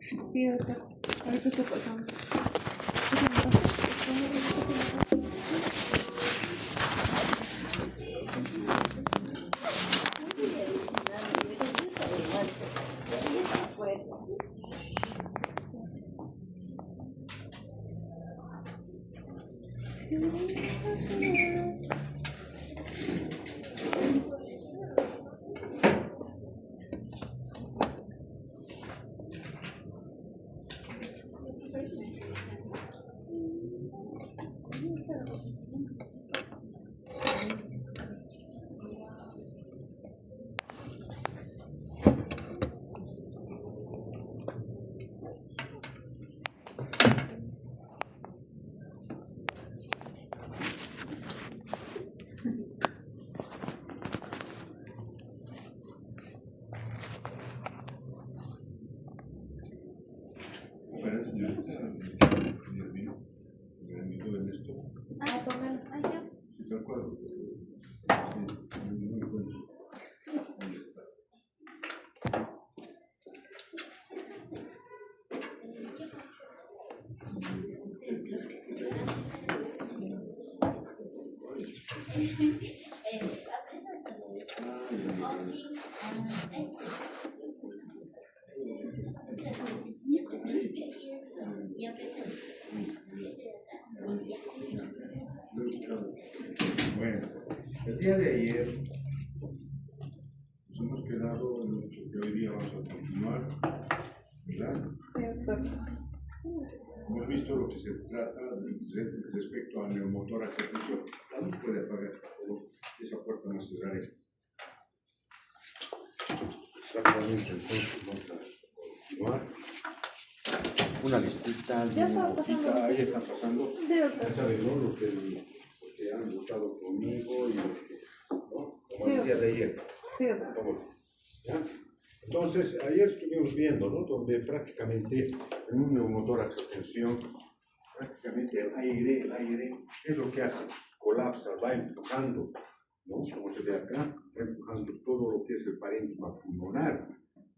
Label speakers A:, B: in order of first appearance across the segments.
A: Sí, doctor. Ahorita está pasando.
B: Para señorita, el vino, en esto.
A: Ah, póngalo. Ay, ya.
B: Sí, tal cual. Sí, no encuentro. ¿Dónde está? Bueno, el día de ayer nos hemos quedado en lo que hoy día vamos a continuar, ¿verdad?
A: Sí, doctor.
B: Hemos visto lo que se trata respecto al neumotórax de presión. La luz puede apagar, por favor, esa puerta no cerrará. Exactamente, entonces vamos a continuar. Una listita,
A: Ya está pasando.
B: ahí está pasando.
A: Sí,
B: Ya
A: doctor.
B: saben, ¿no? Lo que han votado conmigo y lo que, ¿no? Como
A: Sí.
B: el día de ayer.
A: Sí, doctor.
B: Como, ¿ya? Entonces, ayer estuvimos viendo, ¿no? Donde prácticamente en un neumotórax de tensión, prácticamente el aire, ¿qué es lo que hace? Colapsa, va empujando, ¿no? Como se ve acá, va empujando todo lo que es el parénquima pulmonar.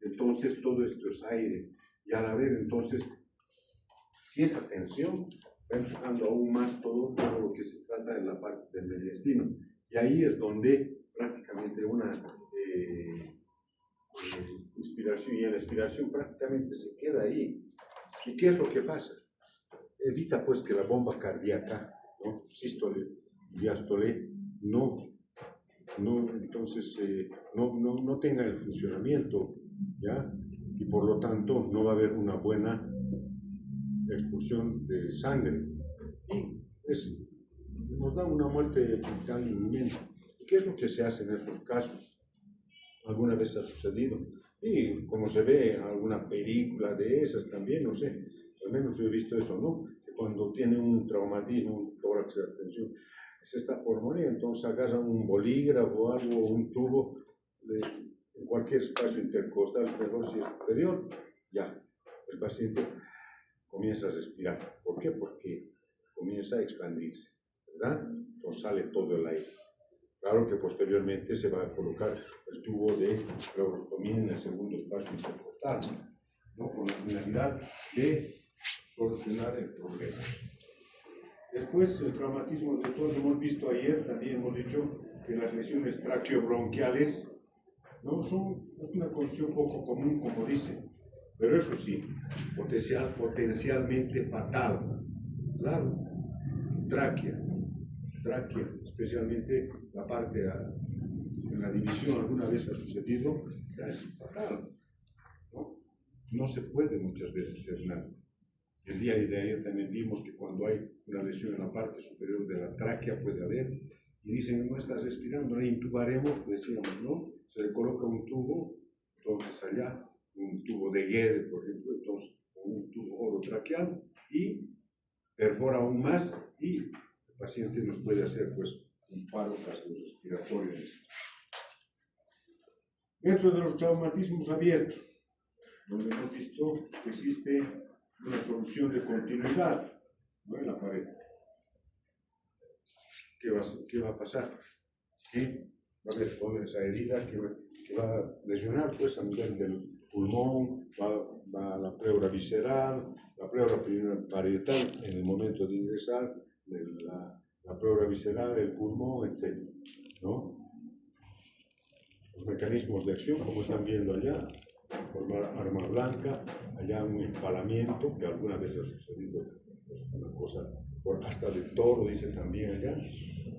B: Entonces, todo esto es aire. Y al haber, entonces, si esa tensión va empujando aún más todo lo que se trata de la parte del mediastino. Y ahí es donde prácticamente una inspiración, y en la expiración prácticamente se queda ahí. ¿Y qué es lo que pasa? Evita pues que la bomba cardíaca, ¿no? Sístole y diástole, entonces no tenga el funcionamiento, ¿ya? Y por lo tanto no va a haber una buena expulsión de sangre y nos da una muerte vital inminente. ¿Y qué es lo que se hace en esos casos? Alguna vez ha sucedido y como se ve en alguna película de esas también, no sé, al menos yo he visto eso, ¿no? Que cuando tiene un traumatismo, un tórax de tensión, se está por morir, entonces agarran un bolígrafo o algo, un tubo en cualquier espacio intercostal, mejor si es superior, ya, el paciente comienza a respirar. ¿Por qué? Porque comienza a expandirse, ¿verdad? Entonces sale todo el aire. Claro que posteriormente se va a colocar el tubo de pleurostomía en el segundo espacio intercostal, ¿no? Con la finalidad de solucionar el problema. Después, el traumatismo de todo, lo hemos visto ayer, también hemos dicho que las lesiones traqueobronquiales no son, es una condición poco común, como dicen, pero eso sí, potencialmente fatal. Claro, tráquea, especialmente la parte en la división, alguna vez ha sucedido, es fatal, ¿no? No se puede muchas veces hacer nada. El día de ayer también vimos que cuando hay una lesión en la parte superior de la tráquea puede haber, y dicen, no estás respirando, le intubaremos, decíamos, ¿no? Se le coloca un tubo, entonces allá, un tubo de Guede, por ejemplo, entonces un tubo orotraqueal, y perfora aún más, y el paciente nos puede hacer, pues, un paro cardiorrespiratorio. Dentro de los traumatismos abiertos, donde hemos visto que existe una solución de continuidad, ¿no? En la pared. ¿Qué va a pasar? ¿Qué va a haber esa herida que va a lesionar pues, a nivel del pulmón, va a va a la pleura visceral, la pleura parietal en el momento de ingresar, la pleura visceral, el pulmón, etc. ¿No? Los mecanismos de acción, como están viendo allá, formar arma blanca, allá un empalamiento, que alguna vez ha sucedido, es una cosa, hasta de toro, dice también allá,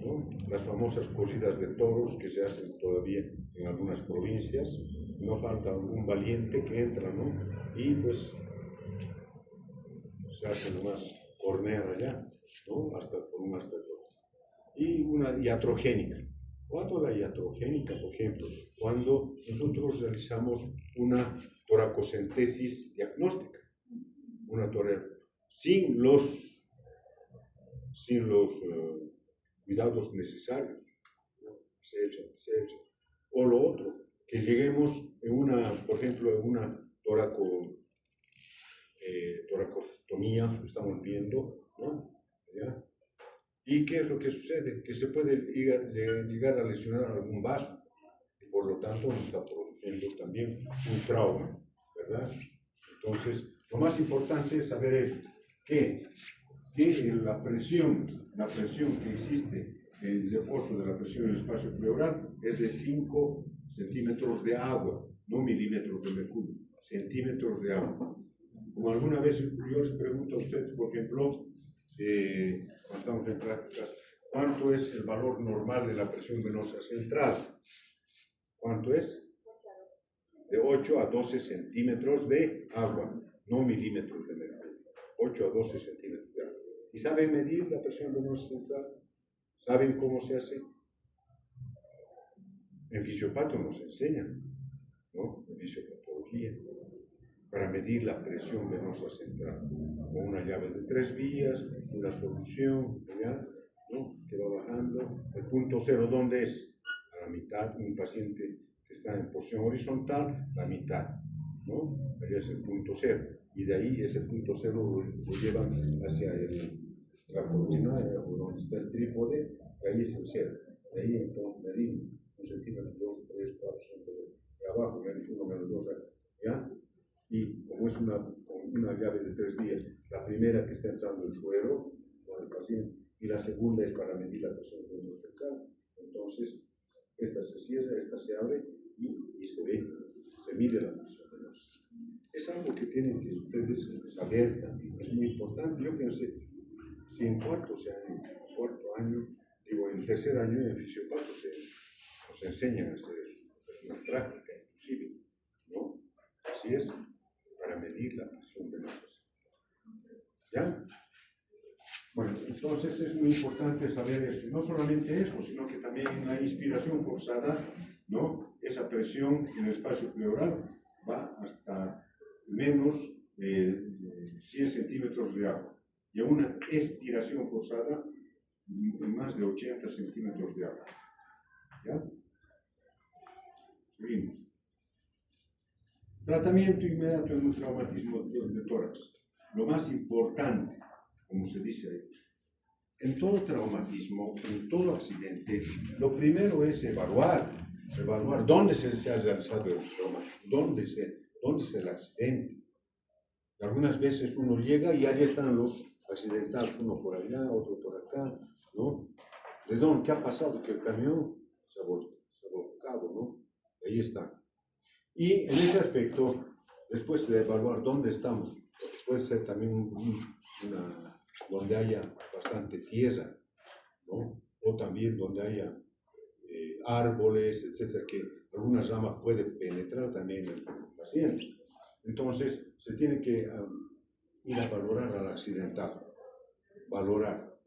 B: ¿no? Las famosas cosidas de toros que se hacen todavía en algunas provincias, no falta un valiente que entra, ¿no? Y pues se hace nomás hornear allá, ¿no? Hasta por un hasta todo. Y una iatrogénica. ¿Cuándo la iatrogénica, por ejemplo? Cuando nosotros realizamos una toracocentesis diagnóstica, una sin los cuidados necesarios, ¿no? O lo otro, que lleguemos en una, por ejemplo, en una toracostomía, estamos viendo, ¿no? ¿Ya? ¿Y qué es lo que sucede? Que se puede llegar a lesionar algún vaso y por lo tanto nos está produciendo también un trauma, ¿verdad? Entonces, lo más importante es saber eso, que la presión que existe en el reposo de la presión en el espacio pleural es de 5 centímetros de agua, no milímetros de mercurio, centímetros de agua. Como alguna vez yo les pregunto a ustedes, por ejemplo, cuando estamos en prácticas, ¿cuánto es el valor normal de la presión venosa central? ¿Cuánto es? De 8 a 12 centímetros de agua, no milímetros de mercurio. 8 a 12 centímetros de agua. ¿Y saben medir la presión venosa central? ¿Saben cómo se hace? En fisiopato nos enseñan, ¿no? En fisiopatología, para medir la presión venosa central, con una llave de 3 vías, una solución, ¿ya? ¿No? Que va bajando. El punto cero, ¿dónde es? A la mitad, un paciente que está en posición horizontal, la mitad, ¿no? Ahí es el punto cero, y de ahí ese punto cero lo llevan hacia la columna, o donde está el trípode, y ahí es el cero. De ahí entonces medimos 1 centímetro, 2, 3, 4, 5, de abajo, menos 1, menos 2, ¿ya? Y como es una llave de 3 vías, la primera que está entrando el suero con el paciente y la segunda es para medir la presión venosa central. Entonces, esta se cierra, esta se abre y se mide la presión venosa. Es algo que tienen que ustedes saber también, es muy importante. Yo pensé, si en cuarto año, en tercer año en fisiopato nos enseñan a hacer eso, es una práctica inclusive, ¿no? Así es, para medir la presión venosa. ¿Ya? Bueno, entonces es muy importante saber eso. Y no solamente eso, sino que también en la inspiración forzada, ¿no? Esa presión en el espacio pleural va hasta menos 100 centímetros de agua. Y a una expiración forzada, más de 80 centímetros de agua. ¿Ya? Seguimos. Tratamiento inmediato en un traumatismo de tórax. Lo más importante, como se dice ahí, en todo traumatismo, en todo accidente, lo primero es evaluar dónde se ha realizado el trauma, dónde es el accidente. Algunas veces uno llega y allí están los accidentados, uno por allá, otro por acá, ¿no? ¿De dónde? ¿Qué ha pasado? Que el camión se ha volcado, ¿no? Ahí está. Y en ese aspecto, después de evaluar dónde estamos, puede ser también donde haya bastante tierra, ¿no? O también donde haya árboles, etcétera, que alguna rama puede penetrar también en el paciente. Entonces, se tiene que ir a valorar al accidentado, valorar.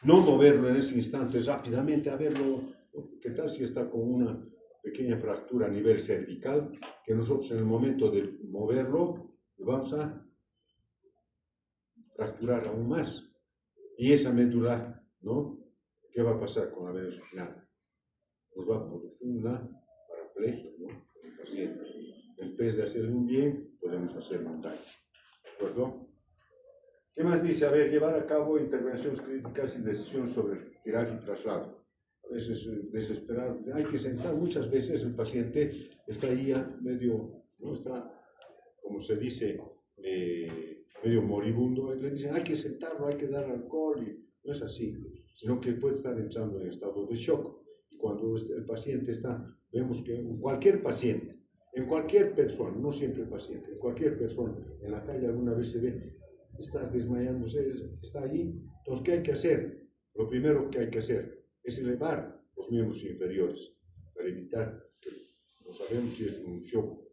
B: No moverlo en ese instante rápidamente, a verlo, ¿qué tal si está con una pequeña fractura a nivel cervical, que nosotros en el momento de moverlo lo vamos a fracturar aún más? Y esa médula, ¿no? ¿Qué va a pasar con la médula? Nada. Nos va a producir una paraplegia, ¿no? El paciente. En vez de hacerle un bien, podemos hacerle un daño. ¿De acuerdo? ¿Qué más dice? A ver, llevar a cabo intervenciones críticas y decisiones sobre tiraje y traslado. A veces desesperado, hay que sentar. Muchas veces el paciente está ahí ya medio, no está como se dice, medio moribundo, le dicen hay que sentarlo, hay que dar alcohol, y no es así, sino que puede estar entrando en estado de shock. Y cuando el paciente está, vemos que cualquier paciente, en cualquier persona, no siempre paciente, en cualquier persona, en la calle alguna vez se ve, está desmayándose, está ahí. Entonces, ¿qué hay que hacer? Lo primero que hay que hacer es elevar los miembros inferiores para evitar que, no sabemos si es un shock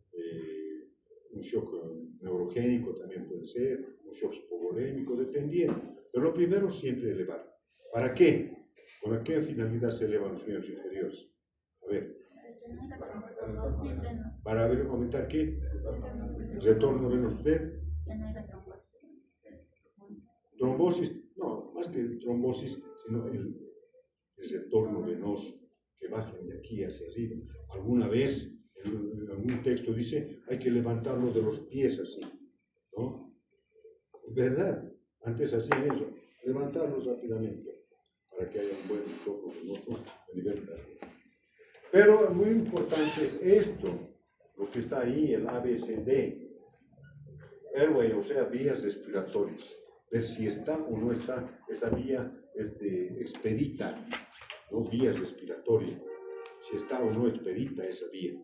B: neurogénico también puede ser, un shock hipovolémico, dependiendo. Pero lo primero siempre elevar. ¿Para qué? ¿Con qué finalidad se elevan los miembros inferiores? A ver. Para ver, aumentar qué? El retorno venoso usted. Trombosis, no, más que trombosis, sino el retorno venoso que baje de aquí hacia arriba. Alguna vez en algún texto dice hay que levantarlo de los pies así, ¿no? Es verdad, antes hacían eso, levantarlos rápidamente para que haya un buen retorno venoso a nivel cardiaco. Pero muy importante es esto, lo que está ahí, el ABCD, airway, o sea, vías respiratorias. Ver si está o no está esa vía expedita, ¿no? Vías respiratorias, si está o no expedita esa vía.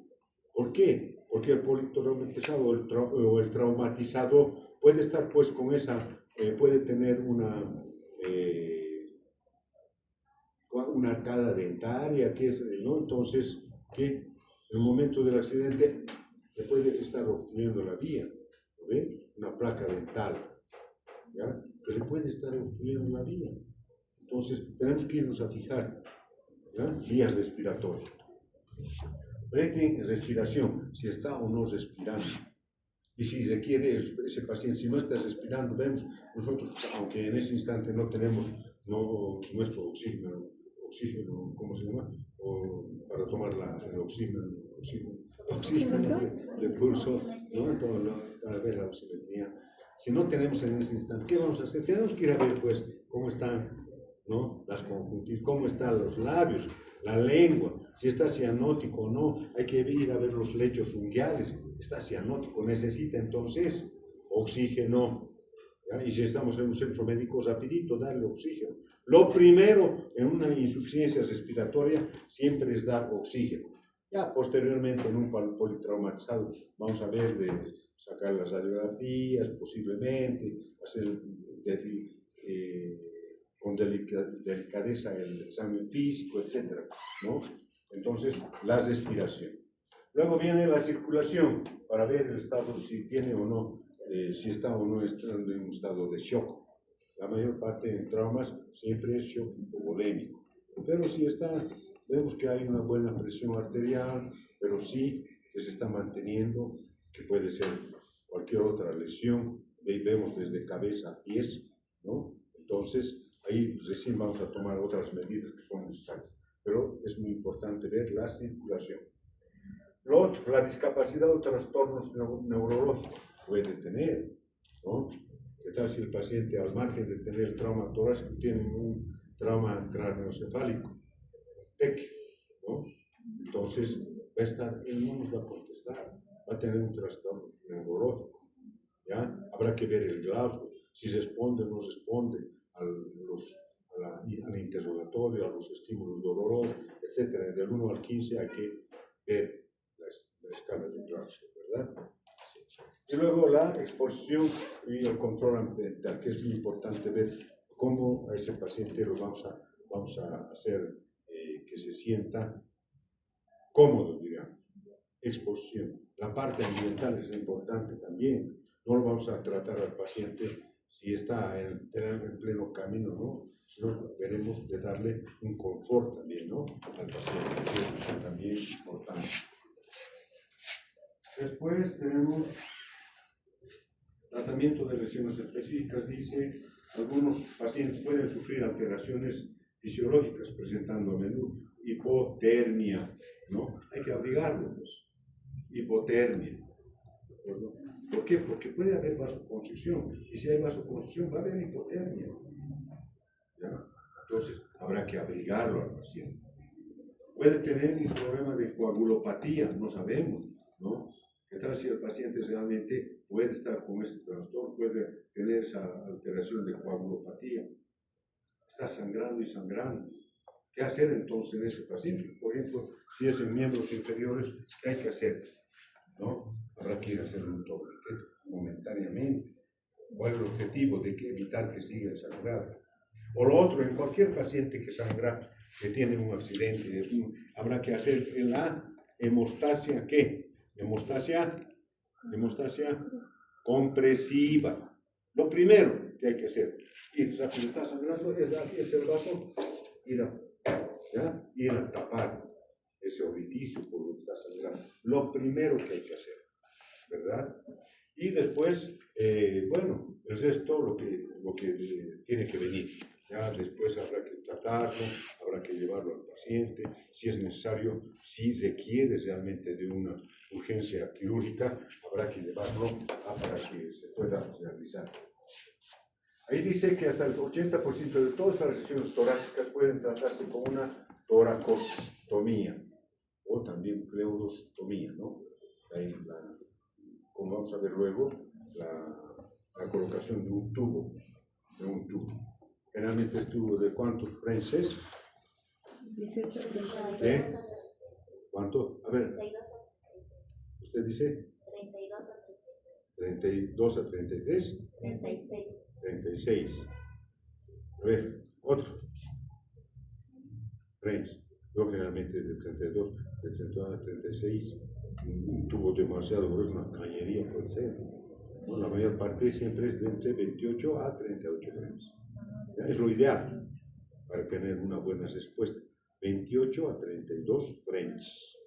B: ¿Por qué? Porque el politraumatizado o el traumatizado puede estar pues con esa, puede tener una arcada dentaria, que es, ¿no? Entonces, que en el momento del accidente le puede estar obstruyendo la vía, ¿no ve? Una placa dental, ¿ya? Que le puede estar obstruyendo la vía. Entonces, tenemos que irnos a fijar, ¿ya? Vías respiratorias. Breathing, respiración, si está o no respirando. Y si requiere ese paciente, si no está respirando, vemos nosotros, aunque en ese instante no tenemos nuestro oxígeno, ¿cómo se llama? O para tomar el oxígeno de pulso, ¿no? Para ver la oximetría. Si no tenemos en ese instante, ¿qué vamos a hacer? Tenemos que ir a ver, pues, cómo están, ¿no? Las conjuntivas, cómo están los labios, la lengua, si está cianótico o no. Hay que ir a ver los lechos unguiales, está cianótico, necesita entonces oxígeno, ¿ya? Y si estamos en un centro médico, rapidito, darle oxígeno. Lo primero en una insuficiencia respiratoria siempre es dar oxígeno. Ya posteriormente en un politraumatizado vamos a ver de sacar las radiografías, posiblemente, hacer con delicadeza el examen físico, etc., ¿no? Entonces, la respiración. Luego viene la circulación, para ver el estado, si tiene o no, si está o no entrando en un estado de shock. La mayor parte en traumas siempre es shock hipovolémico. Pero si está, vemos que hay una buena presión arterial, pero sí que se está manteniendo, que puede ser cualquier otra lesión, vemos desde cabeza a pies, ¿no? Entonces, ahí recién vamos a tomar otras medidas que son necesarias. Pero es muy importante ver la circulación. Lo otro, la discapacidad o trastornos neurológicos puede tener, ¿no? ¿Qué tal si el paciente, al margen de tener el trauma torácico, tiene un trauma craneoencefálico, TEC, ¿no? Entonces, él no nos va a contestar, va a tener un trastorno neurológico, ¿ya? Habrá que ver el Glasgow, si responde o no responde al interrogatorio, a los estímulos dolorosos, etc. Del 1 al 15 hay que ver la escala de Glasgow, ¿verdad? Sí. Y luego la exposición y el control ambiental, que es muy importante ver cómo a ese paciente lo vamos a hacer que se sienta cómodo, digamos. Exposición. La parte ambiental es importante también. No lo vamos a tratar al paciente si está en pleno camino, ¿no? Sino veremos de darle un confort también, ¿no? Al paciente, que es también importante. Después tenemos tratamiento de lesiones específicas. Dice, algunos pacientes pueden sufrir alteraciones fisiológicas presentando a menudo hipotermia, ¿no? Hay que abrigarlo, pues. Hipotermia. ¿Por qué? Porque puede haber vasoconstricción, y si hay vasoconstricción va a haber hipotermia, ¿ya? Entonces habrá que abrigarlo al paciente. Puede tener un problema de coagulopatía, no sabemos, ¿no? ¿Qué tal si el paciente realmente puede estar con este trastorno, puede tener esa alteración de coagulopatía? Está sangrando y sangrando. ¿Qué hacer entonces en ese paciente? Por ejemplo, si es en miembros inferiores, ¿qué hay que hacer? ¿No? Habrá que ir a hacer un torniquete momentáneamente. ¿Cuál es el objetivo de evitar que siga el sangrado? O lo otro, en cualquier paciente que sangra, que tiene un accidente, habrá que hacer en la hemostasia, ¿qué? Hemostasia compresiva. Lo primero que hay que hacer, ir rápido, está sangrando, es el vaso, ir a tapar ese orificio por donde está sangrando. Lo primero que hay que hacer, ¿verdad? Y después, bueno, el resto lo que tiene que venir. Ya después habrá que tratarlo, habrá que llevarlo al paciente, si es necesario, si requiere realmente de una urgencia quirúrgica, habrá que llevarlo para que se pueda realizar. Ahí dice que hasta el 80% de todas las lesiones torácicas pueden tratarse con una toracostomía o también pleurostomía, ¿no? Ahí como vamos a ver luego, la colocación de un tubo. Generalmente es tubo de ¿cuántos Frenches?
A: 18.
B: ¿De cuánto? A ver, ¿usted dice? 32 a 33. 36. A ver, otro. French. Yo generalmente de 32 a 36. Un tubo demasiado grueso, una cañería puede ser. ¿No? La mayor parte siempre es de entre 28 a 38 French. Es lo ideal para tener una buena respuesta. 28 a 32 French.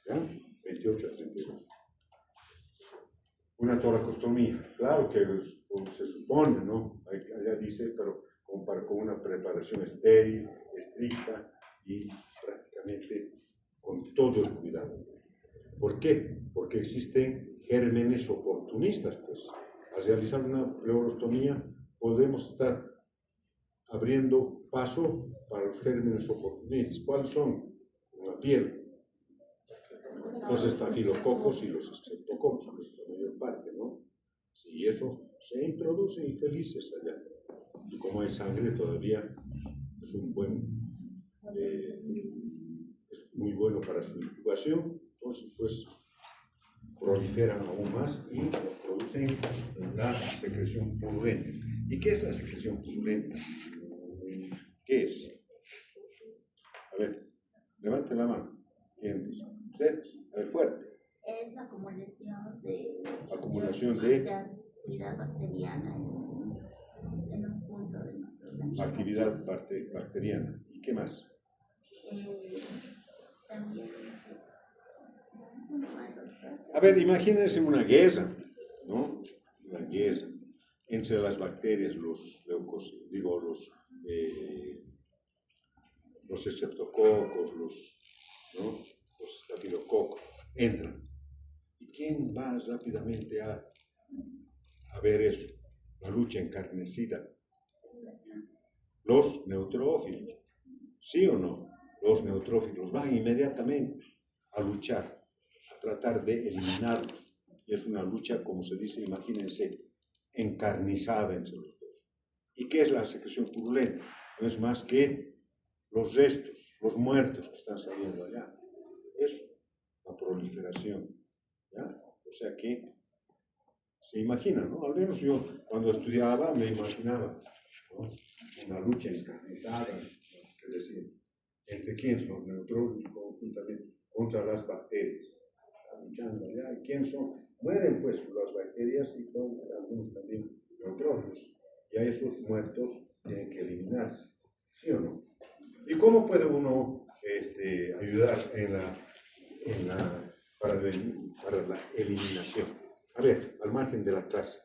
B: ¿Ya? 28 a 32. Una toracostomía, claro que se supone, ¿no? Allá dice, pero con una preparación estéril, estricta y prácticamente con todo el cuidado. ¿Por qué? Porque existen gérmenes oportunistas, pues. Al realizar una pleurostomía podemos estar abriendo paso para los gérmenes oportunistas. ¿Cuáles son? En la piel. Los estafilococos y los streptococos, la mayor parte, ¿no? Si eso se introduce infelices allá. Y como hay sangre todavía, es muy bueno para su incubación, entonces pues proliferan aún más y nos producen la secreción purulenta. ¿Y qué es la secreción purulenta? ¿Qué es? A ver, levante la mano. ¿Quién dice? ¿Usted? A ver, fuerte.
C: Es la acumulación de
B: actividad
C: bacteriana en un punto de nuestro organismo.
B: Actividad bacteriana. ¿Y qué más?
C: También.
B: A ver, imagínense una guerra, ¿no? Una guerra entre las bacterias, los estreptococos, los estafilococos, entran. ¿Y quién va rápidamente a ver eso? La lucha encarnecida. Los neutrófilos. ¿Sí o no? Los neutrófilos van inmediatamente a luchar, a tratar de eliminarlos. Y es una lucha, como se dice, imagínense, encarnizada entre los dos. ¿Y qué es la secreción purulenta? No es más que los restos, los muertos que están saliendo allá. Eso, la proliferación. ¿Ya? O sea que se imagina, ¿no? Al menos yo cuando estudiaba me imaginaba, ¿no? Una lucha encarnizada, que decir, ¿entre quiénes? Los neutrófilos conjuntamente contra las bacterias. Están luchando allá. ¿Y quiénes son? Mueren pues las bacterias y con algunos también neutrófilos. Y a esos muertos tienen que eliminarse. ¿Sí o no? ¿Y cómo puede uno ayudar para la eliminación? A ver, al margen de la clase.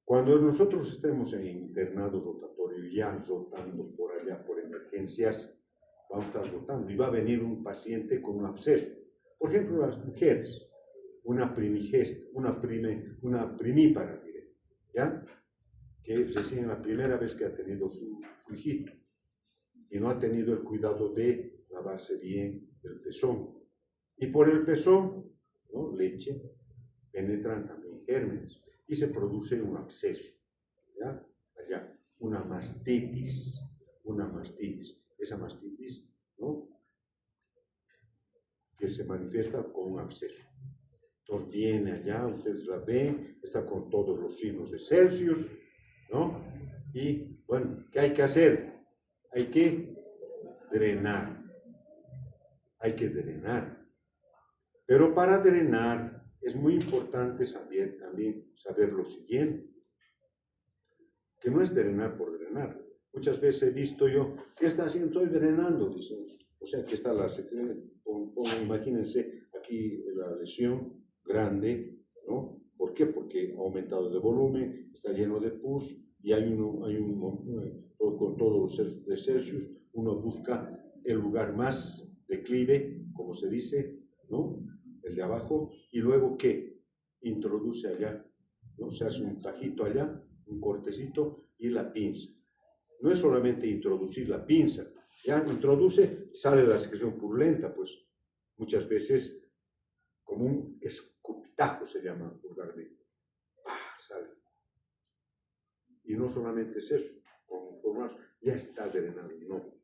B: Cuando nosotros estemos en internados rotatorios, ya rotando por allá, por emergencias, vamos a estar rotando y va a venir un paciente con un absceso. Por ejemplo, las mujeres, una primípara, diré, ¿ya? Que recién la primera vez que ha tenido su hijito y no ha tenido el cuidado de lavarse bien el pezón. Y por el pezón, ¿no? Leche, penetran también gérmenes y se produce un absceso, ¿ya? Allá, una mastitis. Esa mastitis, ¿no? Que se manifiesta con un absceso. Entonces viene allá, ustedes la ven, está con todos los signos de Celsius, ¿no? Y bueno, ¿qué hay que hacer? Hay que drenar. Pero para drenar es muy importante también saber lo siguiente, que no es drenar por drenar. Muchas veces he visto yo, ¿qué está haciendo? Estoy drenando, dicen. O sea, aquí está la sección, imagínense aquí la lesión grande, ¿no? ¿Por qué? Porque ha aumentado de volumen, está lleno de pus y con todo de Celsius, uno busca el lugar más declive, como se dice, ¿no? El de abajo, y luego ¿qué? Introduce allá, ¿no? Se hace un tajito allá, un cortecito y la pinza. No es solamente introducir la pinza, ya introduce, sale la secreción purulenta, pues muchas veces como un escupitajo se llama vulgarmente. Sale. Y no solamente es eso, con más, ya está drenado, no.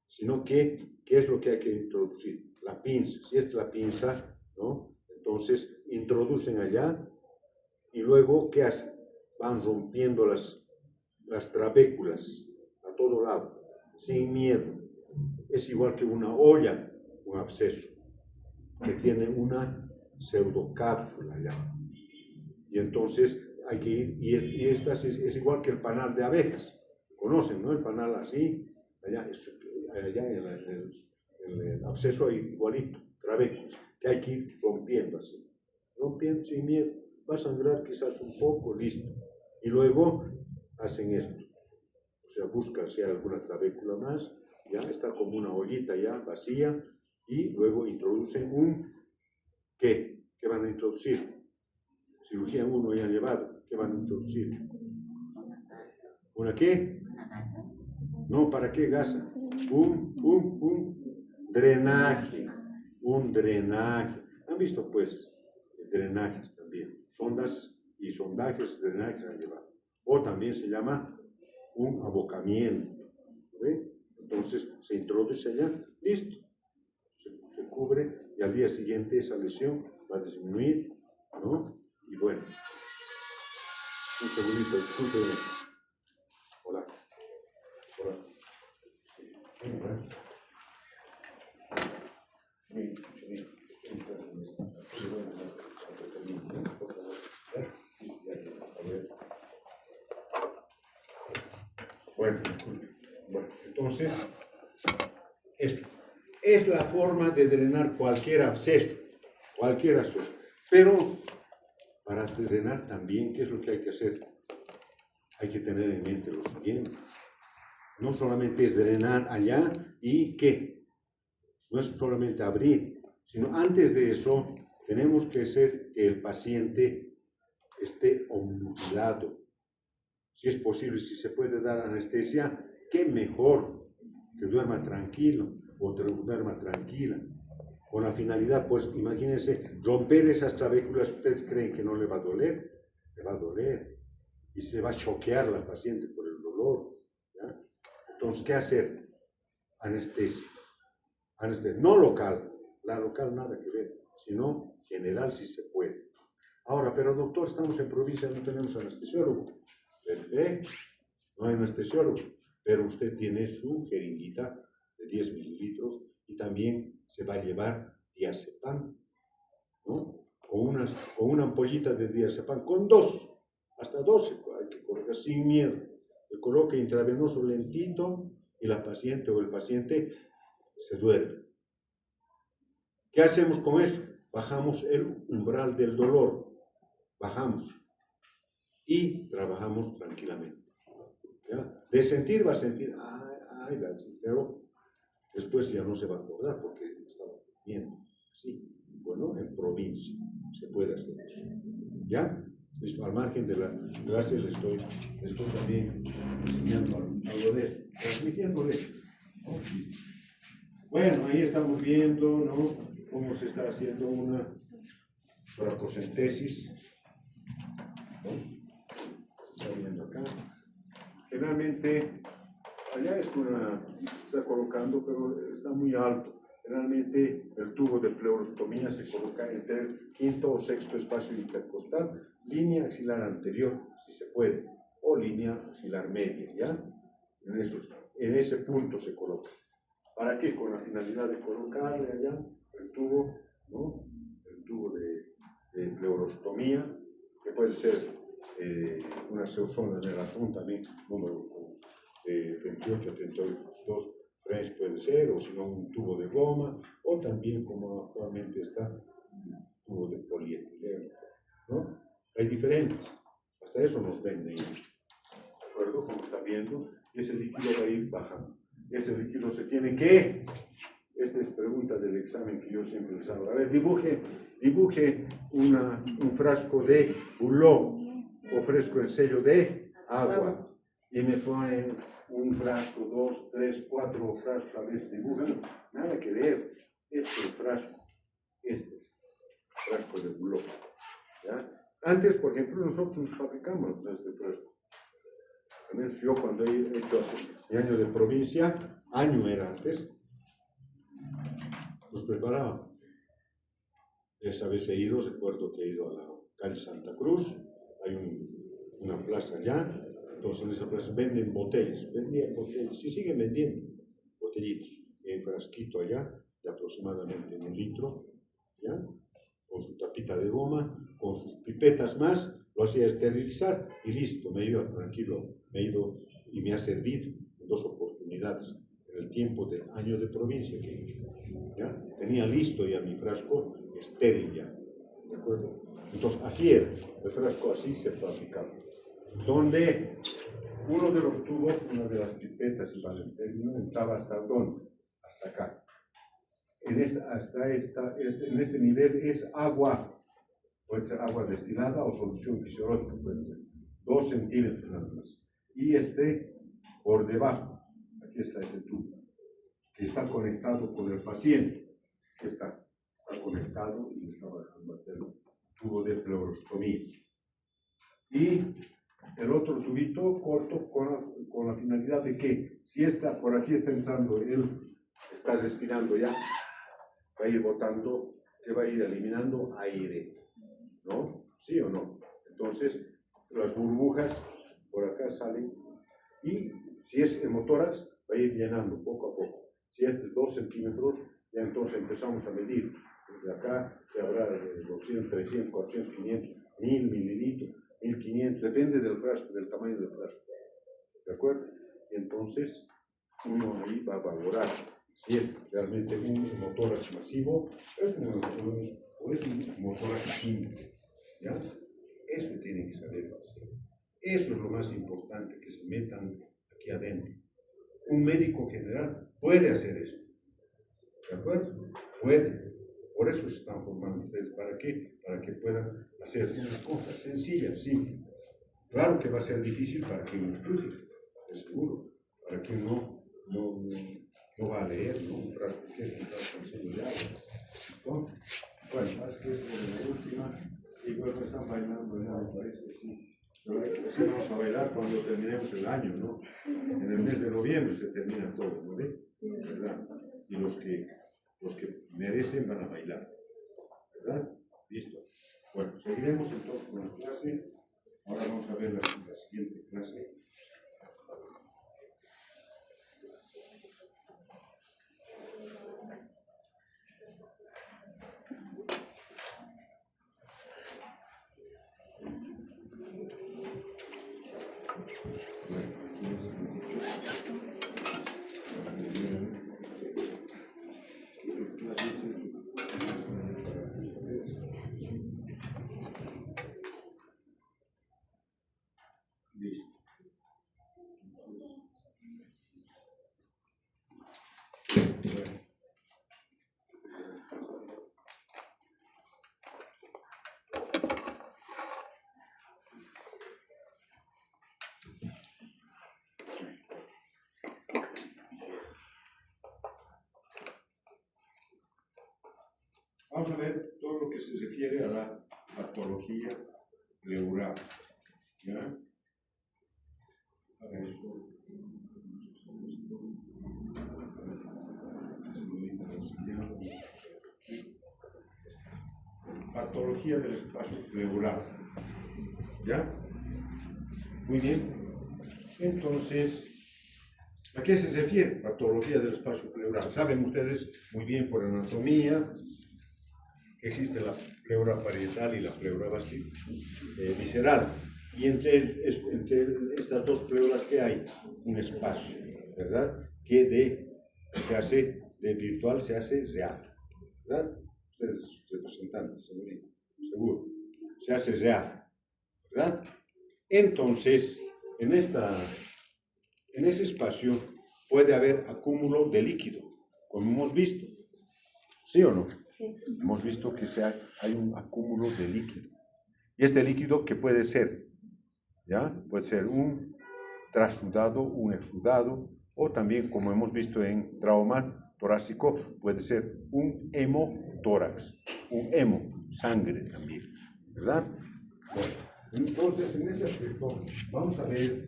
B: Sino que, ¿qué es lo que hay que introducir? La pinza. Si es la pinza, ¿no? Entonces introducen allá y luego, ¿qué hacen? Van rompiendo las trabéculas a todo lado, sin miedo. Es igual que una olla, un absceso, que tiene una pseudocápsula allá. Y entonces hay que ir, y esta es igual que el panal de abejas. ¿Conocen, no? El panal así, allá en el absceso hay igualito, trabéculas, que hay que ir rompiendo así. Rompiendo sin miedo. Va a sangrar quizás un poco, listo. Y luego hacen esto. O sea, buscan si hay alguna trabécula más, ya está como una ollita ya vacía, y luego introducen ¿qué? ¿Qué van a introducir? Cirugía 1 ya han llevado, ¿qué van a introducir? ¿Una qué? No, ¿para qué gasa? Un drenaje, ¿Han visto pues drenajes también? Sondas y sondajes, drenajes han llevado. O también se llama un abocamiento, ¿ve? Entonces se introduce allá, listo, se cubre y al día siguiente esa lesión va a disminuir, ¿no? Y bueno, un segundito, discúlpenme. Hola. Bueno, entonces, esto es la forma de drenar cualquier absceso, pero para drenar también, ¿qué es lo que hay que hacer? Hay que tener en mente lo siguiente. No solamente es drenar allá y ¿qué? No es solamente abrir, sino antes de eso tenemos que hacer que el paciente esté obnubilado. Si es posible, si se puede dar anestesia, qué mejor que duerma tranquilo o duerma tranquila. Con la finalidad, pues imagínense, romper esas trabéculas, ¿ustedes creen que no le va a doler? Le va a doler y se va a choquear la paciente por el dolor, ¿ya? Entonces, ¿qué hacer? Anestesia. No local, la local nada que ver, sino general si se puede. Ahora, pero doctor, estamos en provincia, no tenemos anestesiólogo. Perfecto, no hay anestesiólogo, pero usted tiene su jeringuita de 10 mililitros y también se va a llevar diazepam, ¿no? Con una ampollita de diazepam, con 2, hasta 12, hay que colocar sin miedo. Se coloca intravenoso lentito y la paciente o el paciente se duerme. ¿Qué hacemos con eso? Bajamos el umbral del dolor, bajamos y trabajamos tranquilamente. ¿Ya? De sentir va a sentir, pero después ya no se va a acordar porque estaba viendo. Sí, bueno, en provincia se puede hacer eso. ¿Ya? Listo, al margen de la clase le estoy también enseñando algo de eso, transmitiéndole. ¿No? Bueno, ahí estamos viendo, ¿no?, cómo se está haciendo una toracocentesis, ¿no? Está viendo acá. Generalmente, allá se está colocando, pero está muy alto. Generalmente el tubo de pleurostomía se coloca entre el quinto o sexto espacio intercostal, línea axilar anterior, si se puede, o línea axilar media, ¿ya? En ese punto se coloca. ¿Para qué? Con la finalidad de colocarle allá el tubo, ¿no? El tubo de pleurostomía, que puede ser una zona de la punta también, número 28, 32 French puede ser, o si no un tubo de goma, o también como actualmente está, un tubo de polietileno, ¿no? Hay diferentes, hasta eso nos venden, ¿de acuerdo? Como está viendo, ese líquido va a ir bajando. Ese líquido se tiene que, esta es pregunta del examen que yo siempre les hago. A ver, dibuje un frasco de buló, ofrezco el sello de agua, y me ponen un frasco, 2, 3, 4 frascos a veces dibujan, nada que ver. Este frasco de buló, ¿ya? Antes, por ejemplo, nosotros fabricamos este frasco. Al menos yo cuando he hecho mi año de provincia, año era antes, los preparaba. Esa vez he ido, recuerdo que he ido a la calle Santa Cruz, hay una plaza allá, entonces en esa plaza vendían botellas, y siguen vendiendo botellitos, en frasquito allá, de aproximadamente 1 litro, ¿ya? Con su tapita de goma, con sus pipetas más, lo hacía esterilizar y listo, me iba tranquilo, me he ido y me ha servido en 2 oportunidades en el tiempo del año de provincia que he hecho, ¿ya? Tenía listo ya mi frasco estéril ya, ¿de acuerdo? Entonces así era, el frasco así se fabricaba, donde uno de los tubos, una de las pipetas, y vale el término, entraba hasta ¿dónde? Hasta acá. En este nivel es agua, puede ser agua destilada o solución fisiológica, puede ser 2 centímetros nada más. Y por debajo, aquí está ese tubo, que está conectado con el paciente, que está conectado y está bajando hasta el tubo de pleurostomía. Y el otro tubito corto con la finalidad de que si por aquí está entrando, él está respirando ya, va a ir botando, que va a ir eliminando aire, ¿no? ¿Sí o no? Entonces, las burbujas por acá salen y si es hemotórax, va a ir llenando poco a poco. Si es 2 centímetros, ya entonces empezamos a medir. De acá se habrá 200, 300, 400, 500, 1000 mililitros, 1500, depende del frasco, del tamaño del frasco. ¿De acuerdo? Y entonces, uno ahí va a valorar si es realmente un hemotórax masivo o es un hemotórax simple. ¿Ya? Eso tiene que saber hacer. Eso es lo más importante, que se metan aquí adentro. Un médico general puede hacer esto. ¿De acuerdo? Puede. Por eso se están formando ustedes. ¿Para qué? Para que puedan hacer una cosa sencilla, simple. Claro que va a ser difícil para quien no estudie, es seguro. Para quien no va a leer, ¿no? Un frasco, ¿qué es un frasco de agua? Entonces, bueno, es que es la última. Y pues me están bailando, ya me parece, sí. Pero sí vamos a bailar cuando terminemos el año, ¿no? En el mes de noviembre se termina todo, ¿no ve? ¿Verdad? Y los que merecen van a bailar, ¿verdad? Listo. Bueno, seguiremos entonces con la clase. Ahora vamos a ver la siguiente clase. Listo. Vamos a ver todo lo que se refiere a la patología pleural. ¿Ya? Para eso, patología del espacio pleural. ¿Ya? Muy bien. Entonces, ¿a qué se refiere patología del espacio pleural? Saben ustedes muy bien por anatomía que existe la pleura parietal y la pleura visceral. Y entre estas dos pleuras que hay un espacio, ¿verdad? Que se hace de virtual, se hace real, ¿verdad? Ustedes representantes, seguro, se hace real, ¿verdad? Entonces, en ese espacio puede haber acúmulo de líquido, como hemos visto, ¿sí o no? Hemos visto que hay un acúmulo de líquido. Y este líquido, ¿qué puede ser? ¿Ya? Puede ser un trasudado, un exudado, o también, como hemos visto en trauma torácico, puede ser un hemotórax, un hemo, sangre también, ¿verdad? Bueno, entonces, en ese aspecto, vamos a ver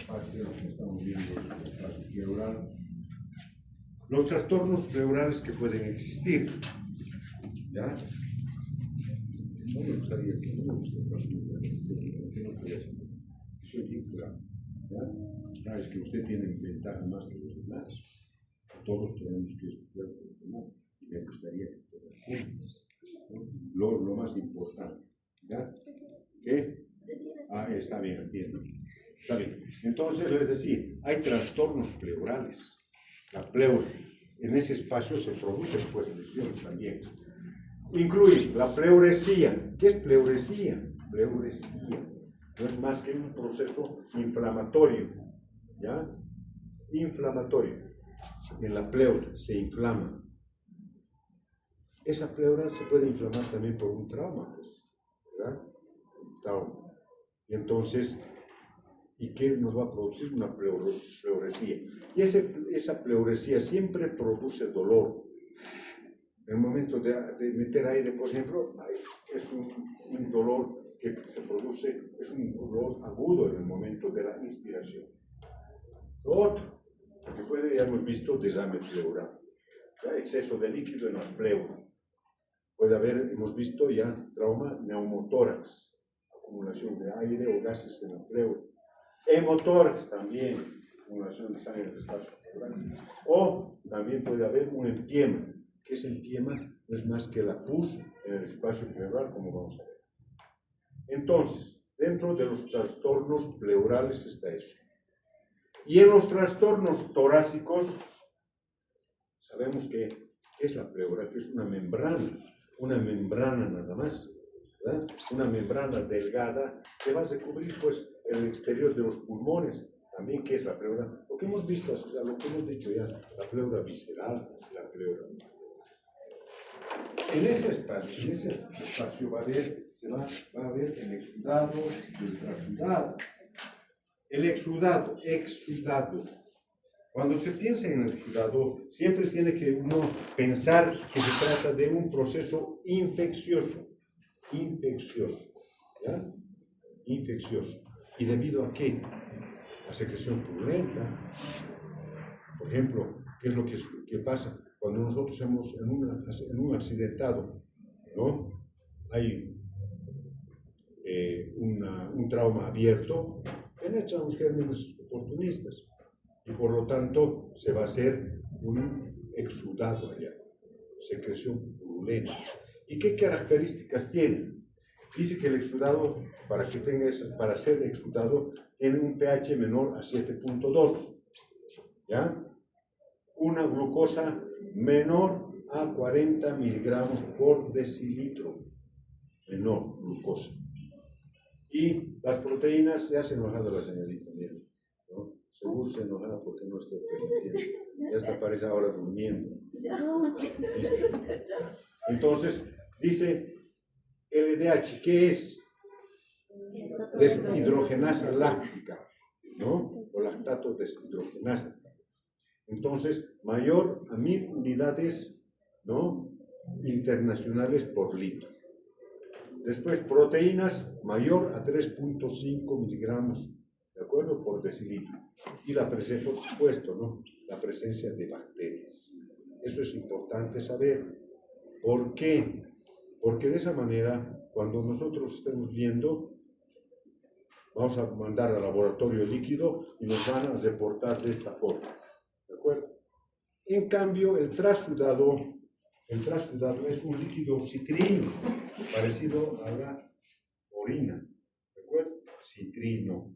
B: parte de lo que estamos viendo en el caso pleural, los trastornos pleurales que pueden existir. ¿Ya? No me gustaría que no me gustaría soy bien claro. ¿Ya? Es que usted tiene ventaja más que los demás. Todos tenemos que estudiar por los demás. Y me gustaría que todos juntos. Lo más importante. ¿Ya? ¿Qué? Está bien, entiendo. Está bien. Entonces, es decir, hay trastornos pleurales. La pleura. En ese espacio se producen pues lesiones también. Incluye la pleuresía. ¿Qué es pleuresía? Pleuresía no es más que un proceso inflamatorio, ¿ya? Inflamatorio. En la pleura se inflama. Esa pleura se puede inflamar también por un trauma, pues, ¿verdad? Un trauma. Y entonces, ¿y qué nos va a producir? Una pleuresía. Y esa pleuresía siempre produce dolor. En el momento de meter aire, por ejemplo, es un dolor que se produce, es un dolor agudo en el momento de la inspiración. Lo otro, que ya hemos visto, derrame pleural, ¿ya? Exceso de líquido en la pleura. Puede haber, hemos visto ya, trauma neumotórax, acumulación de aire o gases en la pleura. Hemotórax también, acumulación de sangre en el espacio pleural. O también puede haber un empiema. ¿Qué es empiema? No es más que la pus en el espacio pleural, como vamos a ver. Entonces, dentro de los trastornos pleurales está eso. Y en los trastornos torácicos, sabemos que es la pleura, que es una membrana nada más, ¿verdad? Una membrana delgada que va a recubrir pues, el exterior de los pulmones. También, ¿qué es la pleura? Lo que hemos visto, o sea, lo que hemos dicho ya, la pleura visceral, la pleura. En ese espacio va a haber el exudado y el trasudado. El exudado. Cuando se piensa en el exudado, siempre tiene que uno pensar que se trata de un proceso infeccioso. ¿Ya? Infeccioso. ¿Y debido a qué? La secreción purulenta. Por ejemplo, ¿qué es lo que pasa? Cuando nosotros estamos en un accidentado, ¿no? Hay un trauma abierto, penetran los gérmenes oportunistas y por lo tanto se va a hacer un exudado allá, secreción purulenta. ¿Y qué características tiene? Dice que el exudado, para ser exudado, tiene un pH menor a 7.2, ¿ya? Una glucosa menor a 40 miligramos por decilitro, menor glucosa. Y las proteínas, ya se enojado la señorita, miren, ¿no? Seguro se enojada porque no estoy permitiendo. Ya está parece ahora durmiendo. Entonces, dice LDH, ¿qué es? Deshidrogenasa láctica, ¿no? O lactato deshidrogenasa. Entonces, mayor a 1000 unidades, ¿no? Internacionales por litro. Después, proteínas mayor a 3.5 miligramos, ¿de acuerdo? Por decilitro. Y la presencia, por supuesto, ¿no? La presencia de bacterias. Eso es importante saber. ¿Por qué? Porque de esa manera, cuando nosotros estemos viendo, vamos a mandar al laboratorio el líquido y nos van a reportar de esta forma. ¿De acuerdo? En cambio, el trasudado es un líquido citrino, parecido a la orina. ¿De acuerdo? Citrino.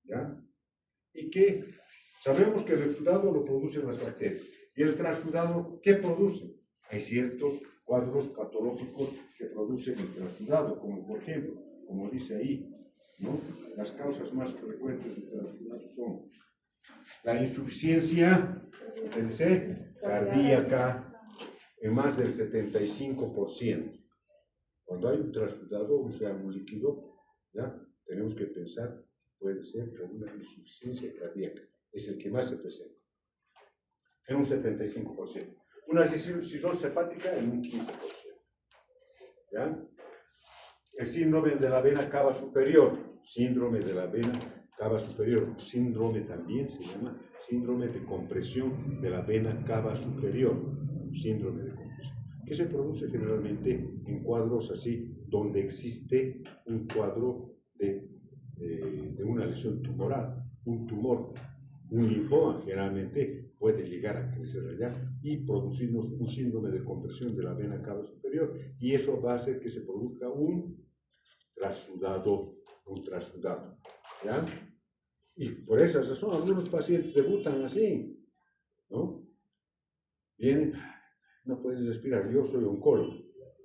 B: ¿Ya? Y que sabemos que el exudado lo producen las bacterias. ¿Y el trasudado qué produce? Hay ciertos cuadros patológicos que producen el trasudado, como por ejemplo, como dice ahí, ¿no? Las causas más frecuentes de trasudado son la insuficiencia cardíaca en más del 75%. Cuando hay un trasudado, o sea, un líquido, ¿ya? Tenemos que pensar, puede ser por una insuficiencia cardíaca. Es el que más se presenta, en un 75%. Una cirrosis hepática en un 15%. ¿Ya? El síndrome de la vena cava superior, síndrome de la vena cava superior, síndrome también se llama síndrome de compresión de la vena cava superior, síndrome de compresión, que se produce generalmente en cuadros así, donde existe un cuadro de una lesión tumoral, un tumor, un linfoma, generalmente puede llegar a crecer allá y producirnos un síndrome de compresión de la vena cava superior, y eso va a hacer que se produzca un trasudado, ¿ya? Y por esa razón algunos pacientes debutan así, ¿no? Vienen, no puedes respirar, yo soy oncólogo,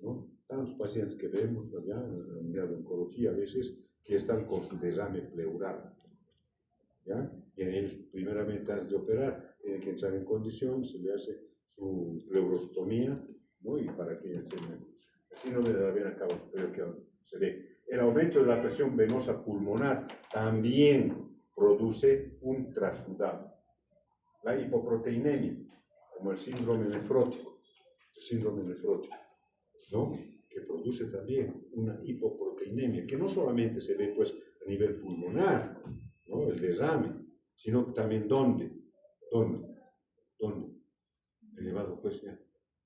B: ¿no? Tantos pacientes que vemos allá en la unidad de oncología a veces que están con su derrame pleural, ¿ya? Y en ellos, primeramente, antes de operar, tienen que entrar en condición, se le hace su pleurostomía, ¿no? Y para que ellos tengan el síndrome de la vena cava superior que se ve. El aumento de la presión venosa pulmonar también produce un trasudado. La hipoproteinemia, como el síndrome nefrótico, ¿no? Que produce también una hipoproteinemia, que no solamente se ve pues a nivel pulmonar, ¿no? El derrame, sino también ¿dónde? Elevado, pues ya,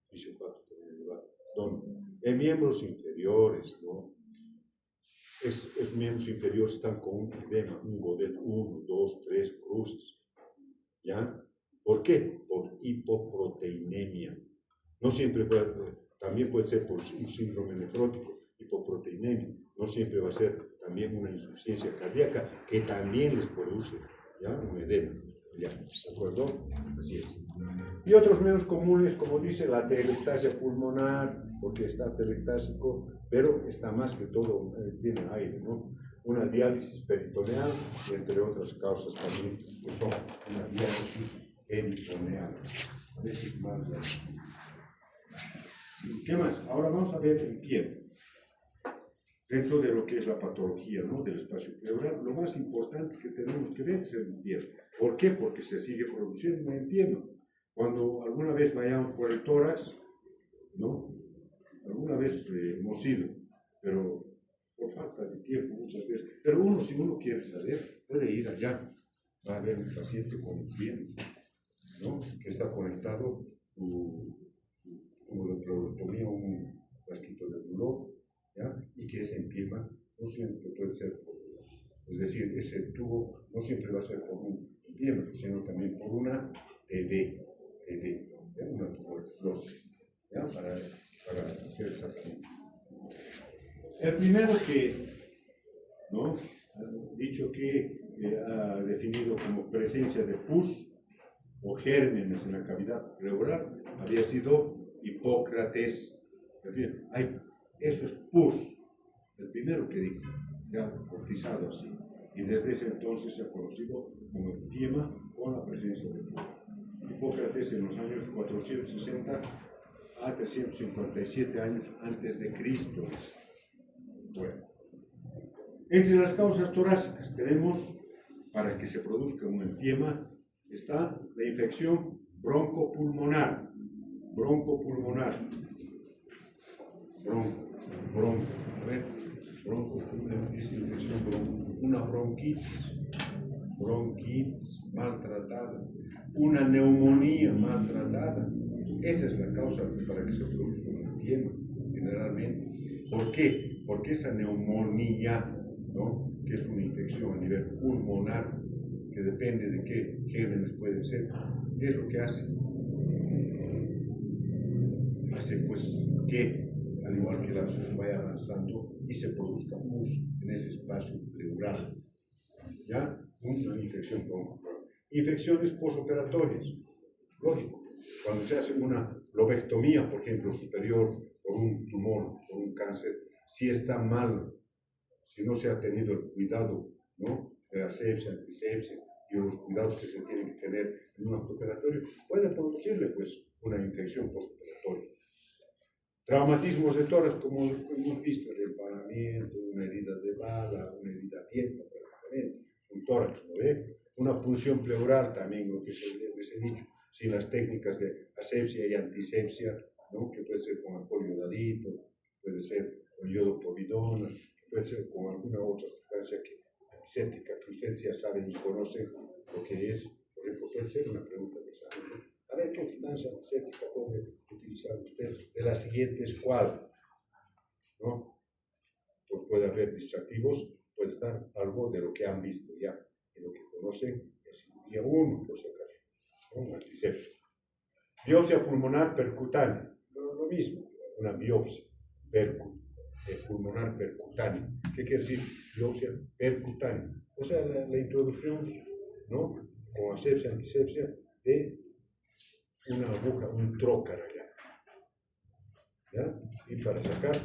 B: fisiopático elevado. ¿Dónde? En miembros inferiores, ¿no? Esos miembros inferiores están con un edema, un Godet 1, 2, 3 cruces. ¿Ya? ¿Por qué? Por hipoproteinemia. No siempre también puede ser por un síndrome nefrótico, hipoproteinemia. No siempre va a ser también una insuficiencia cardíaca que también les produce, ¿ya? Un edema. ¿Ya? ¿De acuerdo? Así es. Y otros menos comunes, como dice la atelectasia pulmonar, porque está atelectásico, pero está más que todo, tiene aire, ¿no? Una diálisis peritoneal, entre otras causas también, que son una diálisis peritoneal. A ver si más. ¿Qué más? Ahora vamos a ver el pie. Dentro de lo que es la patología, ¿no? Del espacio pleural, lo más importante que tenemos que ver es el empiema. ¿Por qué? Porque se sigue produciendo un empiema. Cuando alguna vez vayamos por el tórax, ¿no? Alguna vez hemos ido, pero por falta de tiempo muchas veces. Pero si uno quiere saber, puede ir allá. Va a haber un paciente con empiema, ¿no? Que está conectado su tubo de pleurostomía, un frasquito de Bullock, ¿ya? Y que ese empiema no siempre puede ser es decir, ese tubo no siempre va a ser por un empiema, sino también por una TB, ¿ya? Una tuberculosis, ¿ya? Para hacer el tratamiento. El primero que, ¿no? Ha dicho que ha definido como presencia de pus o gérmenes en la cavidad pleural había sido Hipócrates. Eso es pus, el primero que dijo, ya bautizado así. Y desde ese entonces se ha conocido como empiema con la presencia de pus. Hipócrates en los años 460 a 357 años antes de Cristo. Bueno, entre las causas torácicas tenemos, para que se produzca un empiema, está la infección broncopulmonar. bronco, a ver, bronco, es infección bronco, una bronquitis maltratada, una neumonía maltratada. Esa es la causa para que se produzca un empiema, generalmente. ¿Por qué? Porque esa neumonía, ¿no?, que es una infección a nivel pulmonar, que depende de qué gérmenes pueden ser, ¿qué es lo que hace? Hace pues que, al igual que el absceso vaya avanzando y se produzca pus en ese espacio pleural. ¿Ya? Una infección bronquial. Infecciones posoperatorias, lógico. Cuando se hace una lobectomía, por ejemplo, superior, por un tumor, por un cáncer, si está mal, si no se ha tenido el cuidado, ¿no?, de la asepsia, antisepsia y los cuidados que se tienen que tener en un acto operatorio, puede producirle pues una infección postoperatoria. Traumatismos de tórax, como hemos visto, el empanamiento, una herida de bala, una herida abierta, prácticamente, un tórax, ¿no ve? Una punción pleural también, lo que les he dicho, sin las técnicas de asepsia y antisepsia, ¿no?, que puede ser con alcohol iodadito, puede ser con iodopovidona, puede ser con alguna otra sustancia antiséptica que ustedes ya saben y conocen lo que es. Por ejemplo, puede ser una pregunta de examen, ¿no? A ver, ¿qué sustancia antiséptica puede utilizar usted? De las siguientes, ¿cuál? ¿No? Pues puede haber distractivos, puede estar algo de lo que han visto ya, de lo que conocen, es el día 1, por si acaso, ¿no? Un antiséptico. Biopsia pulmonar percutánea, lo mismo, una biopsia pulmonar percutánea. ¿Qué quiere decir biopsia percutánea? O sea, la introducción, ¿no?, con asepsia, antisepsia, de una aguja, un trócar allá, ¿ya? Y para sacar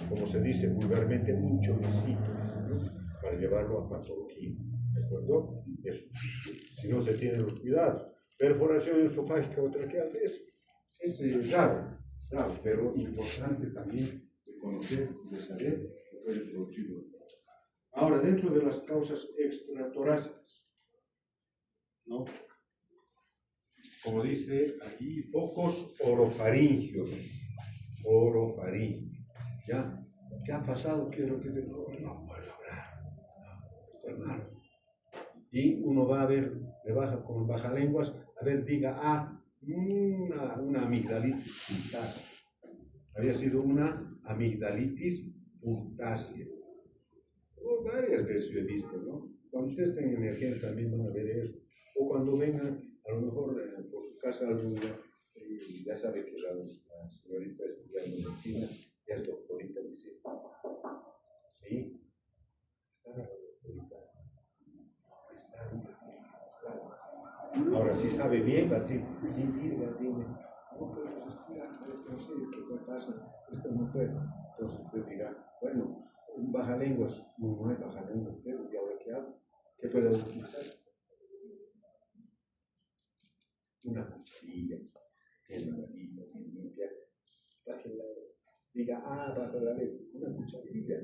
B: como se dice vulgarmente, un choricito, ¿no?, para llevarlo a patología, ¿de acuerdo? Eso. Si no se tienen los cuidados. Perforación esofágica o traqueal es raro, pero importante también de conocer, de saber que puede producirlo. Ahora, dentro de las causas extratorácicas, ¿no?, como dice aquí, focos orofaringios. ¿Ya? ¿Qué ha pasado? ¿Qué es lo que no puedo hablar? Estoy mal. Y uno va a ver, le baja con bajalenguas, a ver, diga, una amigdalitis puntácea. Había sido una amigdalitis puntácea. Varias veces yo he visto, ¿no? Cuando ustedes estén en emergencia también van a ver eso. O cuando vengan, a lo mejor por su casa alguna, ya sabe que la señorita estudiando medicina, ya es doctorita, dice. Sí, está la doctorita. Ahora, si sabe bien, va a decir, sí, mira, dime, no podemos estudiar, no sé qué pasa, esto no puedo. Entonces usted dirá, bueno, bajalenguas, no hay bajalenguas, pero ¿y ahora qué hago? ¿Qué puedo utilizar? Una cuchilla, bien lavadita, bien limpia, bájela, diga, bajo la lengua, una cucharilla,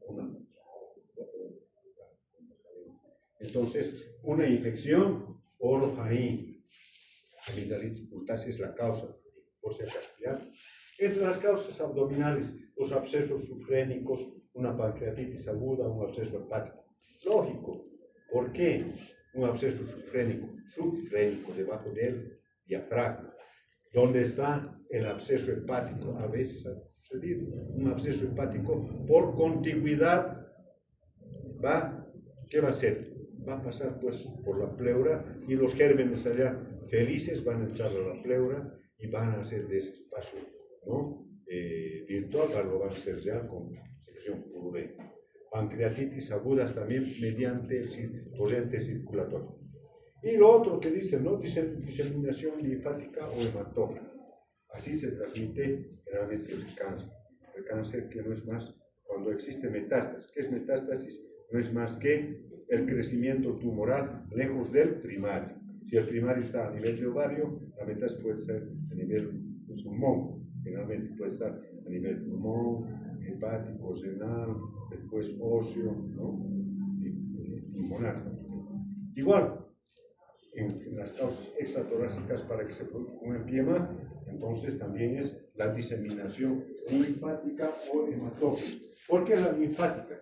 B: una cuchara. Entonces, una infección orofaringe, amigdalitis puntácea es la causa, por si acaso, ¿ya? Entre las causas abdominales, los abscesos sufrénicos, una pancreatitis aguda, un absceso hepático. Lógico. ¿Por qué? Un absceso sufrénico debajo del diafragma. ¿Dónde está el absceso hepático? A veces ha sucedido. Un absceso hepático por contigüidad ¿qué va a hacer? Va a pasar pues por la pleura y los gérmenes allá felices van a entrar a la pleura y van a hacer de ese espacio, ¿no?, virtual, algo van a hacer ya con secreción purulenta. Pancreatitis agudas también mediante el torrente circulatorio. Y lo otro que dicen, ¿no?, diseminación linfática o hematoma. Así se transmite generalmente el cáncer. El cáncer, que no es más cuando existe metástasis. ¿Qué es metástasis? No es más que el crecimiento tumoral lejos del primario. Si el primario está a nivel de ovario, la metástasis puede ser a nivel de pulmón. Generalmente puede estar a nivel pulmón, hepático, renal, después óseo, ¿no?, y pulmonar. Igual, en las causas extratorácicas, para que se produzca un empiema, entonces también es la diseminación linfática o hematógena. ¿Por qué la linfática?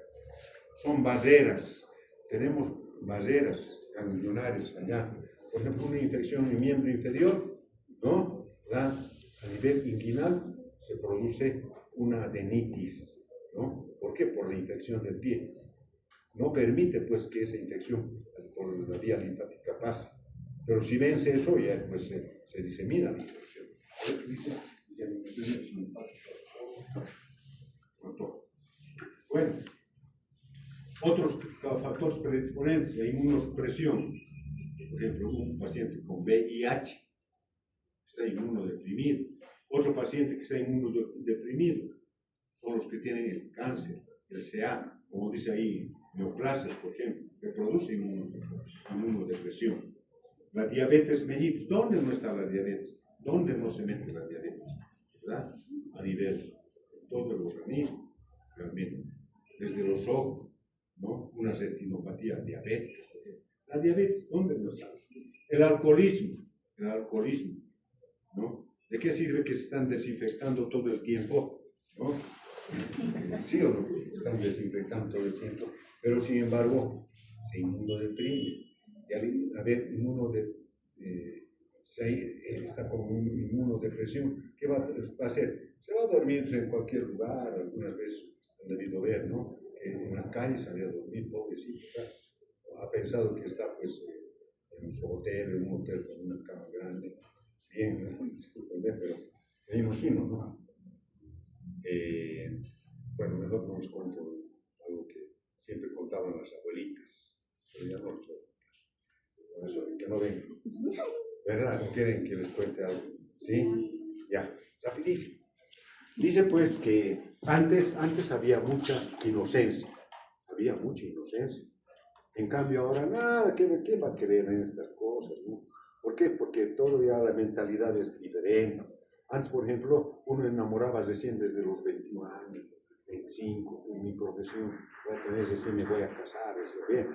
B: Son baseras, tenemos baseras ganglionares allá. Por ejemplo, una infección en el miembro inferior, ¿no? A nivel inguinal se produce una adenitis, ¿no? ¿Por qué? Por la infección del pie. No permite, pues, que esa infección por la vía linfática pase. Pero si vence eso, ya pues se disemina la infección. Por eso dice diseminaciones linfáticas. Bueno, otros factores predisponentes, la inmunosupresión. Por ejemplo, un paciente con VIH está inmunodeprimido. Otro paciente que está inmunodeprimido son los que tienen el cáncer, el CA, como dice ahí, neoplasias, por ejemplo, que produce inmunodepresión. La diabetes mellitus, ¿dónde no está la diabetes? ¿Dónde no se mete la diabetes? ¿Verdad? A nivel de todo el organismo, realmente. Desde los ojos, ¿no? Una retinopatía diabética. La diabetes, ¿dónde no está? El alcoholismo, ¿no? ¿De qué sirve que se están desinfectando todo el tiempo? ¿No? ¿Sí o no? Están desinfectando todo el tiempo, pero sin embargo se inmunodeprime. Y al haber está con una inmunodepresión, ¿qué va a hacer? Se va a dormir en cualquier lugar. Algunas veces han debido ver, ¿no? Que en la calle se había dormido, pobrecita. Ha pensado que está, pues, en su hotel, en un hotel con una cama grande. Bien, disculpen, pero me imagino, ¿no? Bueno, mejor no les cuento algo que siempre contaban las abuelitas, pero ya no les voy a contar. Por eso, que no ven, ¿verdad? ¿No quieren que les cuente algo? ¿Sí? Ya, rapidito. Dice pues que antes había mucha inocencia. En cambio ahora nada, ¿qué va a creer en estas cosas? ¿No? ¿Por qué? Porque todo ya la mentalidad es diferente. Antes, por ejemplo, uno enamoraba recién desde los 21 años, 25, en mi profesión, voy a tener ese, me voy a casar, ese, bien.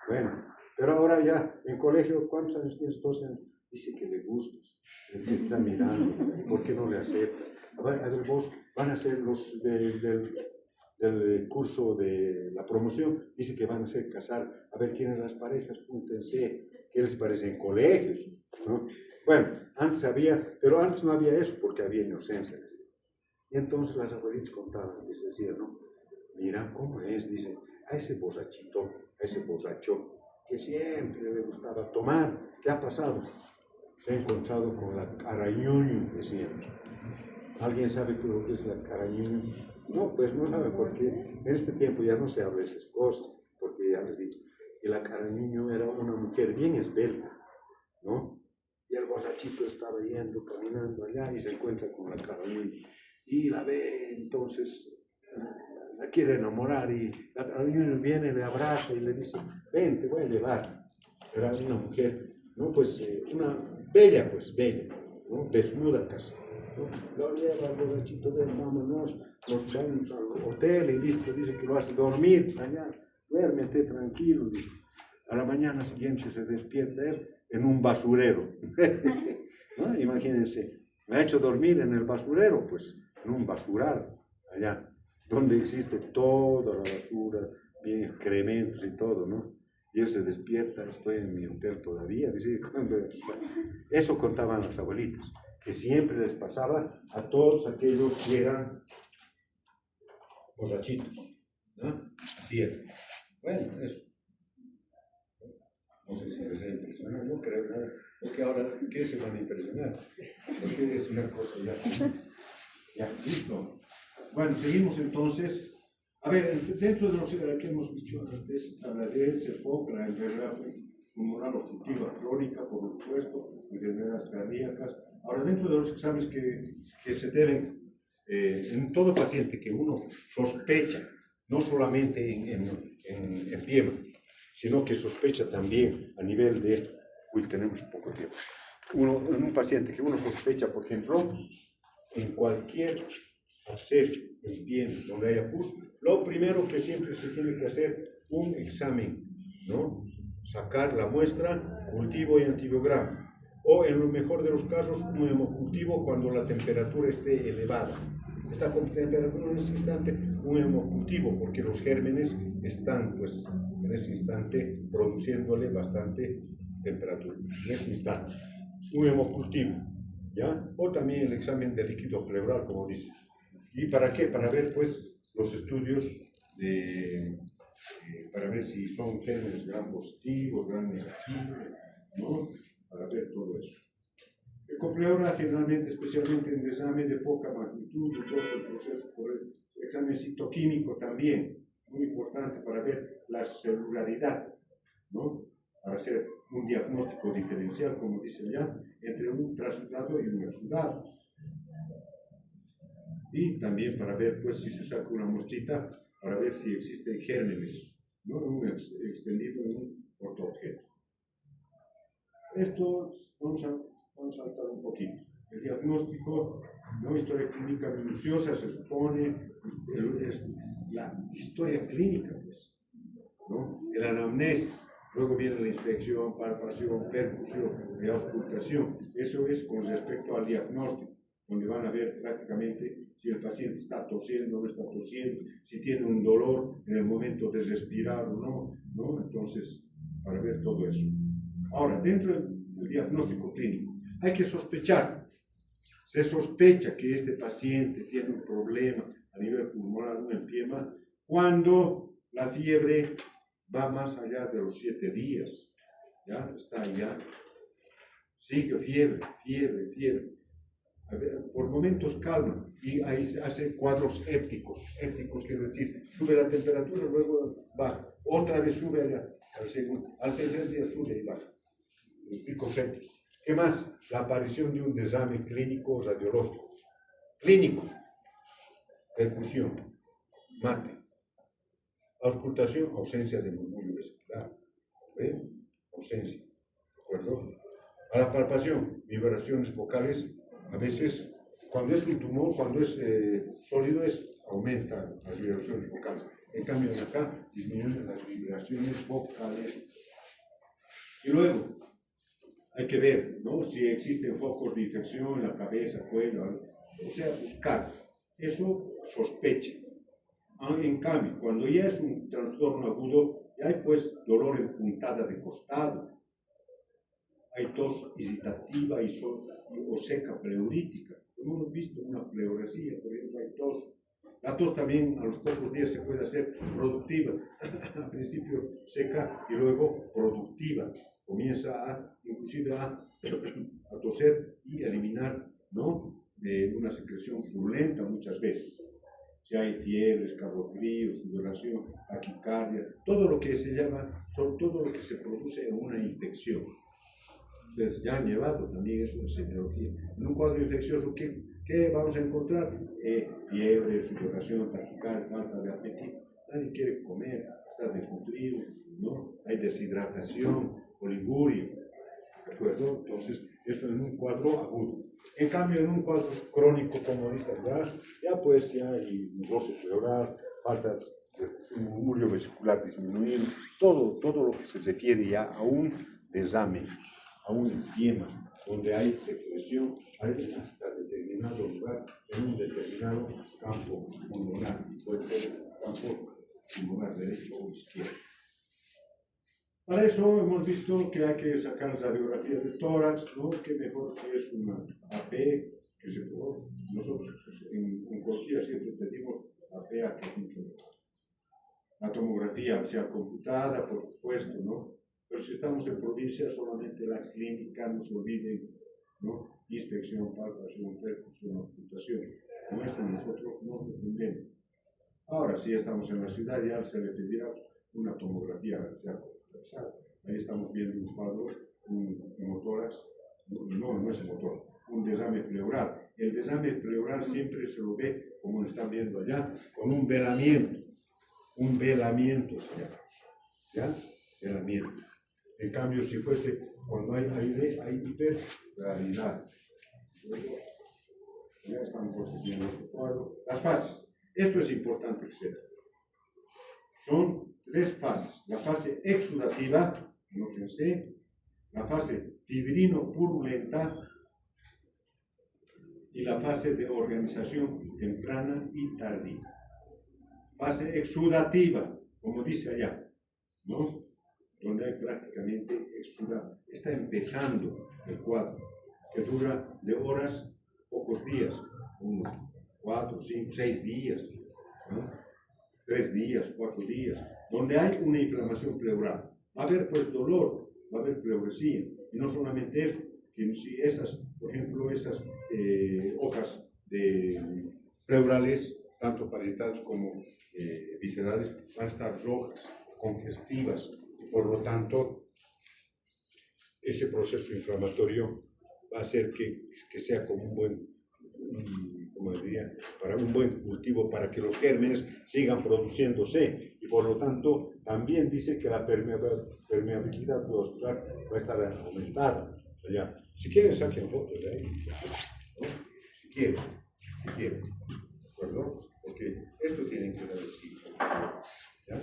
B: Bueno, pero ahora ya, en colegio, ¿cuántos años tienes? 12 años. Dice que le gustas, que te está mirando, ¿por qué no le aceptas? A ver, vos, van a ser los del curso de la promoción, dice que van a hacer casar, a ver quiénes las parejas, júntense, ¿qué les parece en colegios? ¿No? Bueno, antes había, pero antes no había eso porque había inocencia. Y entonces las abuelitas contaban, les decían, ¿no? Mira cómo es, dice, a ese borrachito, a ese borracho, que siempre le gustaba tomar, ¿qué ha pasado? Se ha encontrado con la carañuño, decían. ¿Alguien sabe lo que es la carañuño? No, pues no sabe, porque en este tiempo ya no se habla de esas cosas, porque ya les digo, que la carañuño era una mujer bien esbelta, ¿no? Y el borrachito estaba yendo, caminando allá y se encuentra con la carañuño. Y la ve, entonces la quiere enamorar y la carañuño viene, le abraza y le dice, ven, te voy a llevar. Era una mujer, ¿no? Pues una bella, ¿no? Desnuda casi. ¿No? Lo lleva al borrachito de vámonos, nos vamos al hotel y listo, dice que lo hace dormir allá, duérmete tranquilo, dice. A la mañana siguiente se despierta él en un basurero. ¿No? Imagínense, me ha hecho dormir en el basurero, pues, en un basural, allá, donde existe toda la basura, bien excrementos y todo, ¿no? Y él se despierta, estoy en mi hotel todavía, dice, ¿cuándo está? Eso contaban las abuelitas, que siempre les pasaba a todos aquellos que eran borrachitos, ¿no? Así era. Bueno, eso. No sé si les ha impresionado, no creo, ¿no? Porque ahora, ¿qué se van a impresionar? Porque es una cosa ya. Ya, listo. Bueno, seguimos entonces. A ver, dentro de los que hemos dicho antes, está la ADS, EPOC, la enfermedad pulmonar obstructiva crónica, por supuesto, enfermedades cardíacas. Ahora, dentro de los exámenes que se deben, en todo paciente que uno sospecha, no solamente en piel, sino que sospecha también a nivel de, tenemos poco tiempo, en un paciente que uno sospecha, por ejemplo, en cualquier acceso en piel donde haya pus, lo primero que siempre se tiene que hacer, un examen, ¿no? Sacar la muestra, cultivo y antibiograma. o en lo mejor de los casos un hemocultivo cuando la temperatura esté elevada. Está con temperatura en ese instante un hemocultivo porque los gérmenes están pues en ese instante produciéndole bastante temperatura, en ese instante. Un hemocultivo, ¿ya? O también el examen de líquido pleural, como dice. ¿Y para qué? Para ver pues los estudios para ver si son gérmenes gram positivos, gram negativos, ¿no? Para ver todo eso. El pleura generalmente, especialmente en examen de poca magnitud, entonces el proceso por el examen citoquímico también, muy importante para ver la celularidad, ¿no? Para hacer un diagnóstico diferencial, como dice ya, entre un ultrasudado y un exudado. Y también para ver, pues, si se saca una muestrita, para ver si existen gérmenes, ¿no? Extendido en un ortoobjeto. Esto vamos a saltar un poquito. El diagnóstico, ¿no? Historia clínica minuciosa, se supone, es la historia clínica, pues, ¿no? El anamnesis, luego viene la inspección, palpación, percusión y auscultación. Eso es con respecto al diagnóstico, donde van a ver prácticamente si el paciente está tosiendo o no está tosiendo, si tiene un dolor en el momento de respirar o no, ¿no? Entonces, para ver todo eso. Ahora, dentro del diagnóstico clínico, hay que sospechar. Se sospecha que este paciente tiene un problema a nivel pulmonar, un empiema, cuando la fiebre va más allá de los 7 días. ¿Ya? Está allá. Sigue fiebre. A ver, por momentos calma y ahí hace cuadros épticos. Épticos quiere decir, sube la temperatura, luego baja. Otra vez sube allá, al tercer día sube y baja. Picos épticos. ¿Qué más? La aparición de un desame clínico o radiológico. Clínico. Percusión. Mate. Auscultación, ausencia de murmullo vesicular. ¿Ven? Ausencia. ¿De acuerdo? A la palpación, vibraciones vocales. A veces, cuando es un tumor, cuando es sólido, aumenta las vibraciones vocales. En cambio, acá disminuyen las vibraciones vocales. Y luego, hay que ver, ¿no? Si existen focos de infección en la cabeza, cuello, o sea, buscar. Eso sospecha. En cambio, cuando ya es un trastorno agudo, ya hay pues dolor en puntada de costado, hay tos irritativa o seca pleurítica. Como hemos visto una pleurasía, por ejemplo, hay tos. La tos también a los pocos días se puede hacer productiva. Al principio seca y luego productiva. Comienza inclusive a toser y eliminar, ¿no? Una secreción purulenta muchas veces. Si hay fiebre, escalofrío, sudoración, taquicardia, todo lo que se llama, todo lo que se produce en una infección. Ustedes ya han llevado también eso de semiología. En un cuadro infeccioso, ¿qué vamos a encontrar? Fiebre, sudoración, taquicardia, falta de apetito. Nadie quiere comer, está desnutrido, ¿no? Hay deshidratación, oliguria, ¿de acuerdo? Entonces, eso en un cuadro agudo. En cambio, en un cuadro crónico, como dice ya pues ya hay neurosis pleural, falta de murmullo vesicular disminuido, todo lo que se refiere ya a un desame, a un empiema, donde hay secreción, hay hasta determinado lugar, en un determinado campo pulmonar, puede ser campo pulmonar derecho o izquierdo. Para eso hemos visto que hay que sacar las radiografías de tórax, ¿no? Que mejor si es una AP, que se puede. Nosotros en oncología siempre pedimos AP, que es mucho mejor. La tomografía sea computada, por supuesto, ¿no? Pero si estamos en provincia, solamente la clínica, no se olviden, ¿no? Inspección, palpación, percusión, auscultación. Con eso nosotros nos defendemos. Ahora, si estamos en la ciudad, ya se le pedirá una tomografía sea. Ahí estamos viendo un cuadro, un hemotórax, no es hemotórax, un desame pleural. El desame pleural siempre se lo ve, como lo están viendo allá, con un velamiento se llama, ¿ya? Velamiento. En cambio, si fuese, cuando hay aire, hay hiperclaridad. Ya estamos viendo nuestro cuadro. Las fases. Esto es importante que sepa. Son 3 fases. La fase exudativa, no pensé, la fase fibrino-purulenta y la fase de organización temprana y tardía. Fase exudativa, como dice allá, ¿no? Donde hay prácticamente exudado. Está empezando el cuadro, que dura de horas, pocos días, unos 4, 5, 6 días, ¿no? 3 días, 4 días, donde hay una inflamación pleural. Va a haber pues dolor, va a haber pleuresía, y no solamente eso, que si esas, por ejemplo, esas hojas de pleurales, tanto parietales como viscerales, van a estar rojas, congestivas, y por lo tanto, ese proceso inflamatorio va a hacer que sea como un buen, como diría, para un buen cultivo, para que los gérmenes sigan produciéndose, y por lo tanto, también dice que la permeabilidad vascular va a estar aumentada. Ya. Si quieren, saquen fotos de ahí, ¿no? Si quieren, ¿de acuerdo? Porque esto tienen que ver así, ¿ya?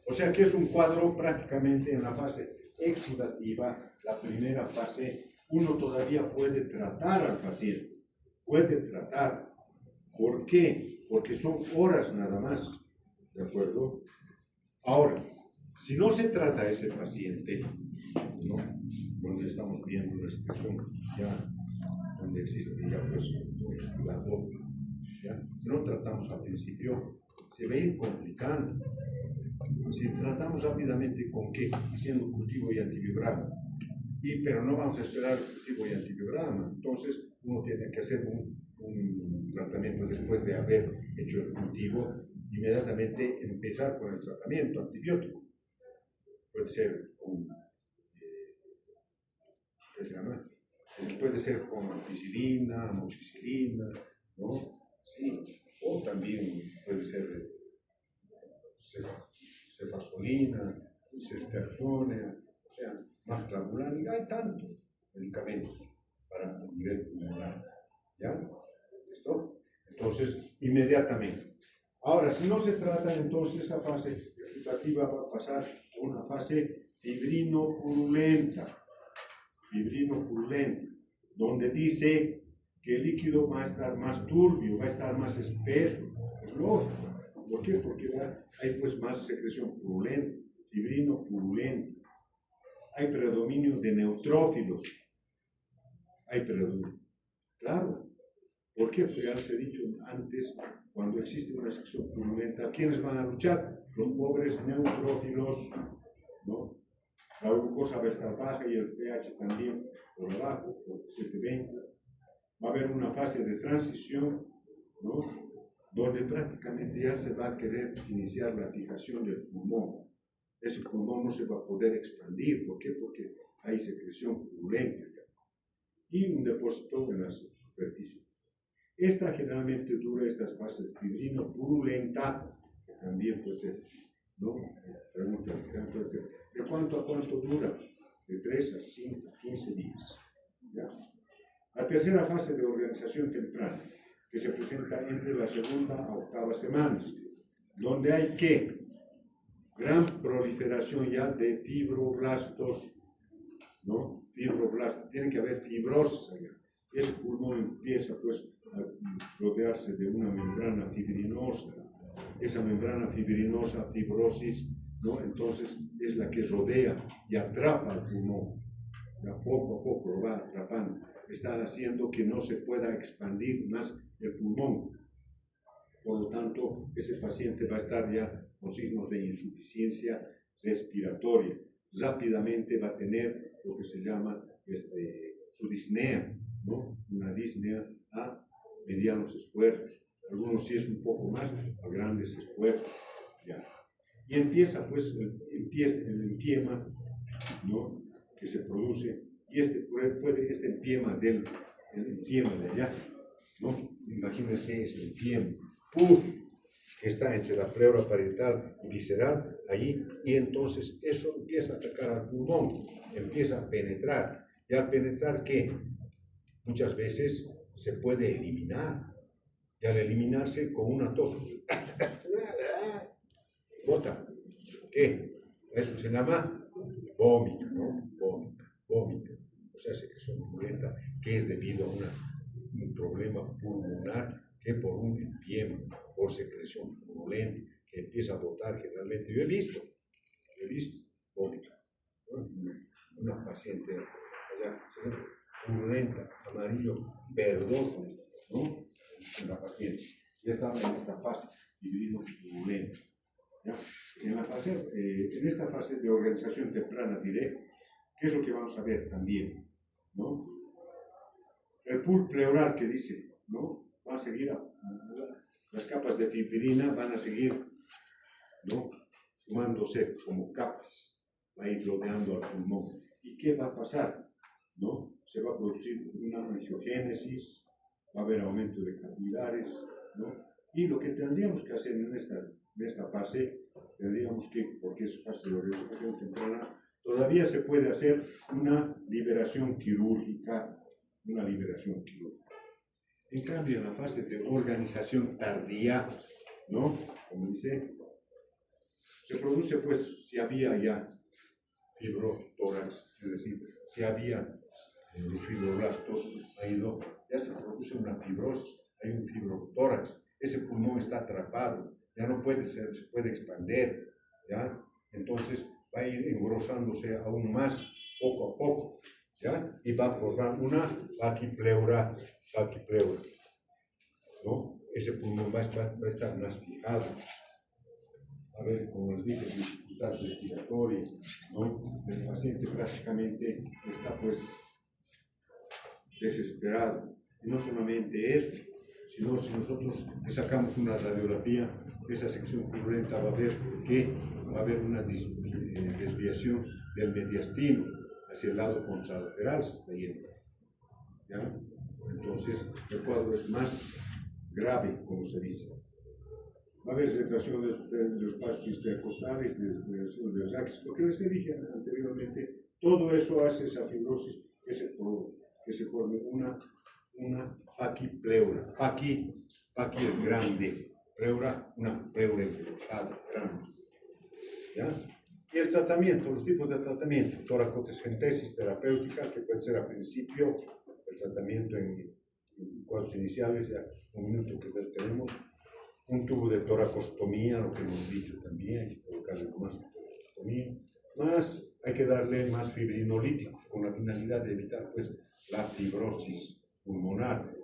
B: O sea que es un cuadro prácticamente en la fase exudativa, la primera fase. Uno todavía puede tratar al paciente, puede tratar. ¿Por qué? Porque son horas nada más, ¿de acuerdo? Ahora, si no se trata a ese paciente, ¿no? Donde estamos viendo la expresión ya, donde existe ya pues un exudador, ¿ya? Si no tratamos al principio, se ve complicado. Si tratamos rápidamente, ¿con qué? Haciendo cultivo y antibiograma. Pero no vamos a esperar cultivo y antibiograma. Entonces, uno tiene que hacer un tratamiento después de haber hecho el cultivo, inmediatamente empezar con el tratamiento antibiótico. Puede ser con, ¿qué se llama? Puede ser con ampicilina, amoxicilina, ¿no? Sí, o también puede ser cefazolina, ceftriaxona, o sea, maclabulan, hay tantos medicamentos para el nivel pulmonar, ¿ya? ¿Listo? Entonces, inmediatamente. Ahora, si no se trata, entonces esa fase vegetativa va a pasar a una fase fibrino-purulenta, donde dice que el líquido va a estar más turbio, va a estar más espeso. Es lógico. ¿Por qué? Porque hay pues más secreción purulenta, fibrino-purulenta. Hay predominio de neutrófilos. Hay predominio. Claro. ¿Por qué? Porque ya les he dicho antes, cuando existe una sección purulenta, ¿quiénes van a luchar? Los pobres neutrófilos, ¿no? La glucosa va a estar baja y el pH también por abajo, por 720. Va a haber una fase de transición, ¿no? Donde prácticamente ya se va a querer iniciar la fijación del pulmón. Ese pulmón no se va a poder expandir. ¿Por qué? Porque hay secreción purulenta y un depósito en la superficie. Esta generalmente dura, estas fases fibrino-purulenta, que también puede ser, ¿no? Pregunta, puede ser, ¿de cuánto a cuánto dura? De 3 a 5, 15 días. ¿Ya? La tercera fase de organización temprana, que se presenta entre la segunda a octava semanas, donde hay que gran proliferación ya de fibroblastos, ¿no? Fibroblastos, tiene que haber fibrosis allá. Ese pulmón empieza pues a rodearse de una membrana fibrinosa. Esa membrana fibrinosa, fibrosis, ¿no? Entonces es la que rodea y atrapa al pulmón. Ya poco a poco lo va atrapando. Está haciendo que no se pueda expandir más el pulmón. Por lo tanto, ese paciente va a estar ya con signos de insuficiencia respiratoria. Rápidamente va a tener lo que se llama su disnea, ¿no? Una disnea a medianos esfuerzos. Algunos sí es un poco más, a grandes esfuerzos. Ya. Y empieza pues el empiema, ¿no? Que se produce, y este empiema de allá, ¿no? Imagínense ese empiema, pus, que está entre la pleura parietal y visceral, allí, y entonces eso empieza a atacar al pulmón, empieza a penetrar, y al penetrar, ¿qué? Muchas veces se puede eliminar, y al eliminarse con una tos, bota, ¿qué? Eso se llama vómito, ¿no? Vómito. o sea, secreción purulenta, que es debido a un problema pulmonar que por un empiema, por secreción purulenta, que empieza a botar generalmente. Yo he visto vómito, ¿no? Una paciente allá, purulenta, amarillo, verdoso, ¿no? La paciente ya estaba en esta fase, dividido purulento. ¿Ya? En esta fase de organización temprana diré, ¿qué es lo que vamos a ver también? ¿No? El pool pleural que dice, ¿no? Va a seguir, las capas de fibrina van a seguir, ¿no? Sumándose como capas, va a ir rodeando al pulmón. ¿Y qué va a pasar? ¿No? Se va a producir una angiogénesis, va a haber aumento de capilares, ¿no? Y lo que tendríamos que hacer en esta fase, tendríamos que, porque es fase de organización temprana, todavía se puede hacer una liberación quirúrgica, En cambio, en la fase de organización tardía, ¿no? Como dice, se produce, pues, si había ya fibrotórax, es decir, si había los fibroblastos, ya se produce una fibrosis, hay un fibrotórax, ese pulmón está atrapado, ya no puede se puede expandir, ¿ya? Entonces va a ir engrosándose aún más, poco a poco, ¿ya? Y va a formar una paquipleura, ¿no? Ese pulmón va a estar más fijado. A ver, como les dije, dificultad respiratoria, ¿no? El paciente prácticamente está, pues, desesperado. Y no solamente eso, sino si nosotros le sacamos una radiografía, esa sección purulenta va a ver que va a haber una desviación del mediastino hacia el lado contralateral, se está yendo, ¿ya? Entonces el cuadro es más grave, como se dice. Va a haber retracción de los pasos intercostales, desviación de los axis. Lo que les dije anteriormente, todo eso hace esa fibrosis que se forme una paquipleura. Paqui es grande, pleura, una pleura engrosada, grande. ¿Ya? Y el tratamiento, los tipos de tratamiento, toracotescentesis terapéutica, que puede ser al principio, el tratamiento en cuadros iniciales, ya un minuto que tenemos, un tubo de toracostomía, lo que hemos dicho también, hay que colocarle más toracostomía, más hay que darle más fibrinolíticos, con la finalidad de evitar, pues, la fibrosis pulmonar.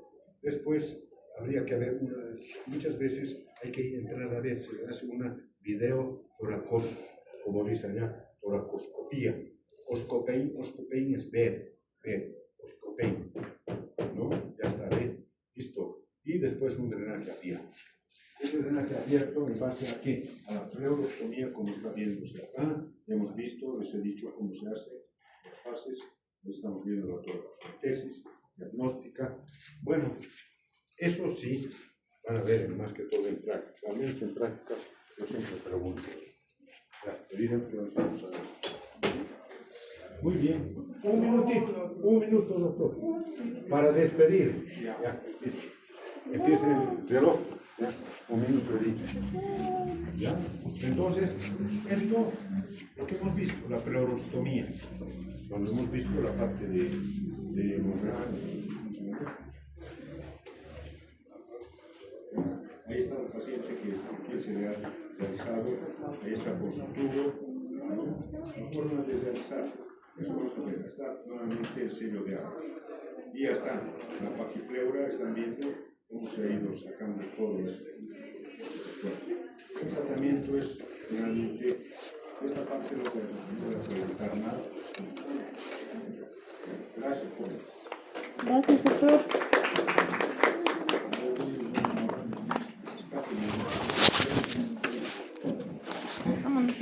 B: Después habría que haber muchas veces hay que entrar a ver, se le hace una como dicen allá, toracoscopía. Oscopein es ver, oscopein, ¿no? Ya está, ¿ve? Listo. Y después un drenaje abierto. Ese drenaje abierto en base a qué? A la pleurostomía, como está viéndose acá. Hemos visto, les he dicho cómo se hace, las fases. Estamos viendo la toracocentesis diagnóstica. Bueno, eso sí, van a ver más que todo en práctica. Al menos en prácticas, yo siempre pregunto. Ya, te diremos que no estamos hablando. Muy bien. Un minuto, doctor. Para despedir. Ya, empiece el reloj. Ya, un minuto de ¿ya? Entonces, esto, lo que hemos visto, la pleurostomía, cuando hemos visto la parte de ahí está el paciente que se le ha realizado, ahí está con su tubo, ¿no? La forma de realizar, eso vamos a ver, está nuevamente el sello de agua. Y ya está, la paquipleura, están viendo cómo se ha ido sacando todo eso. Bueno, el tratamiento es realmente, esta parte no voy a preguntar nada. Gracias, jóvenes.
A: Gracias, doctor.
D: Vámonos,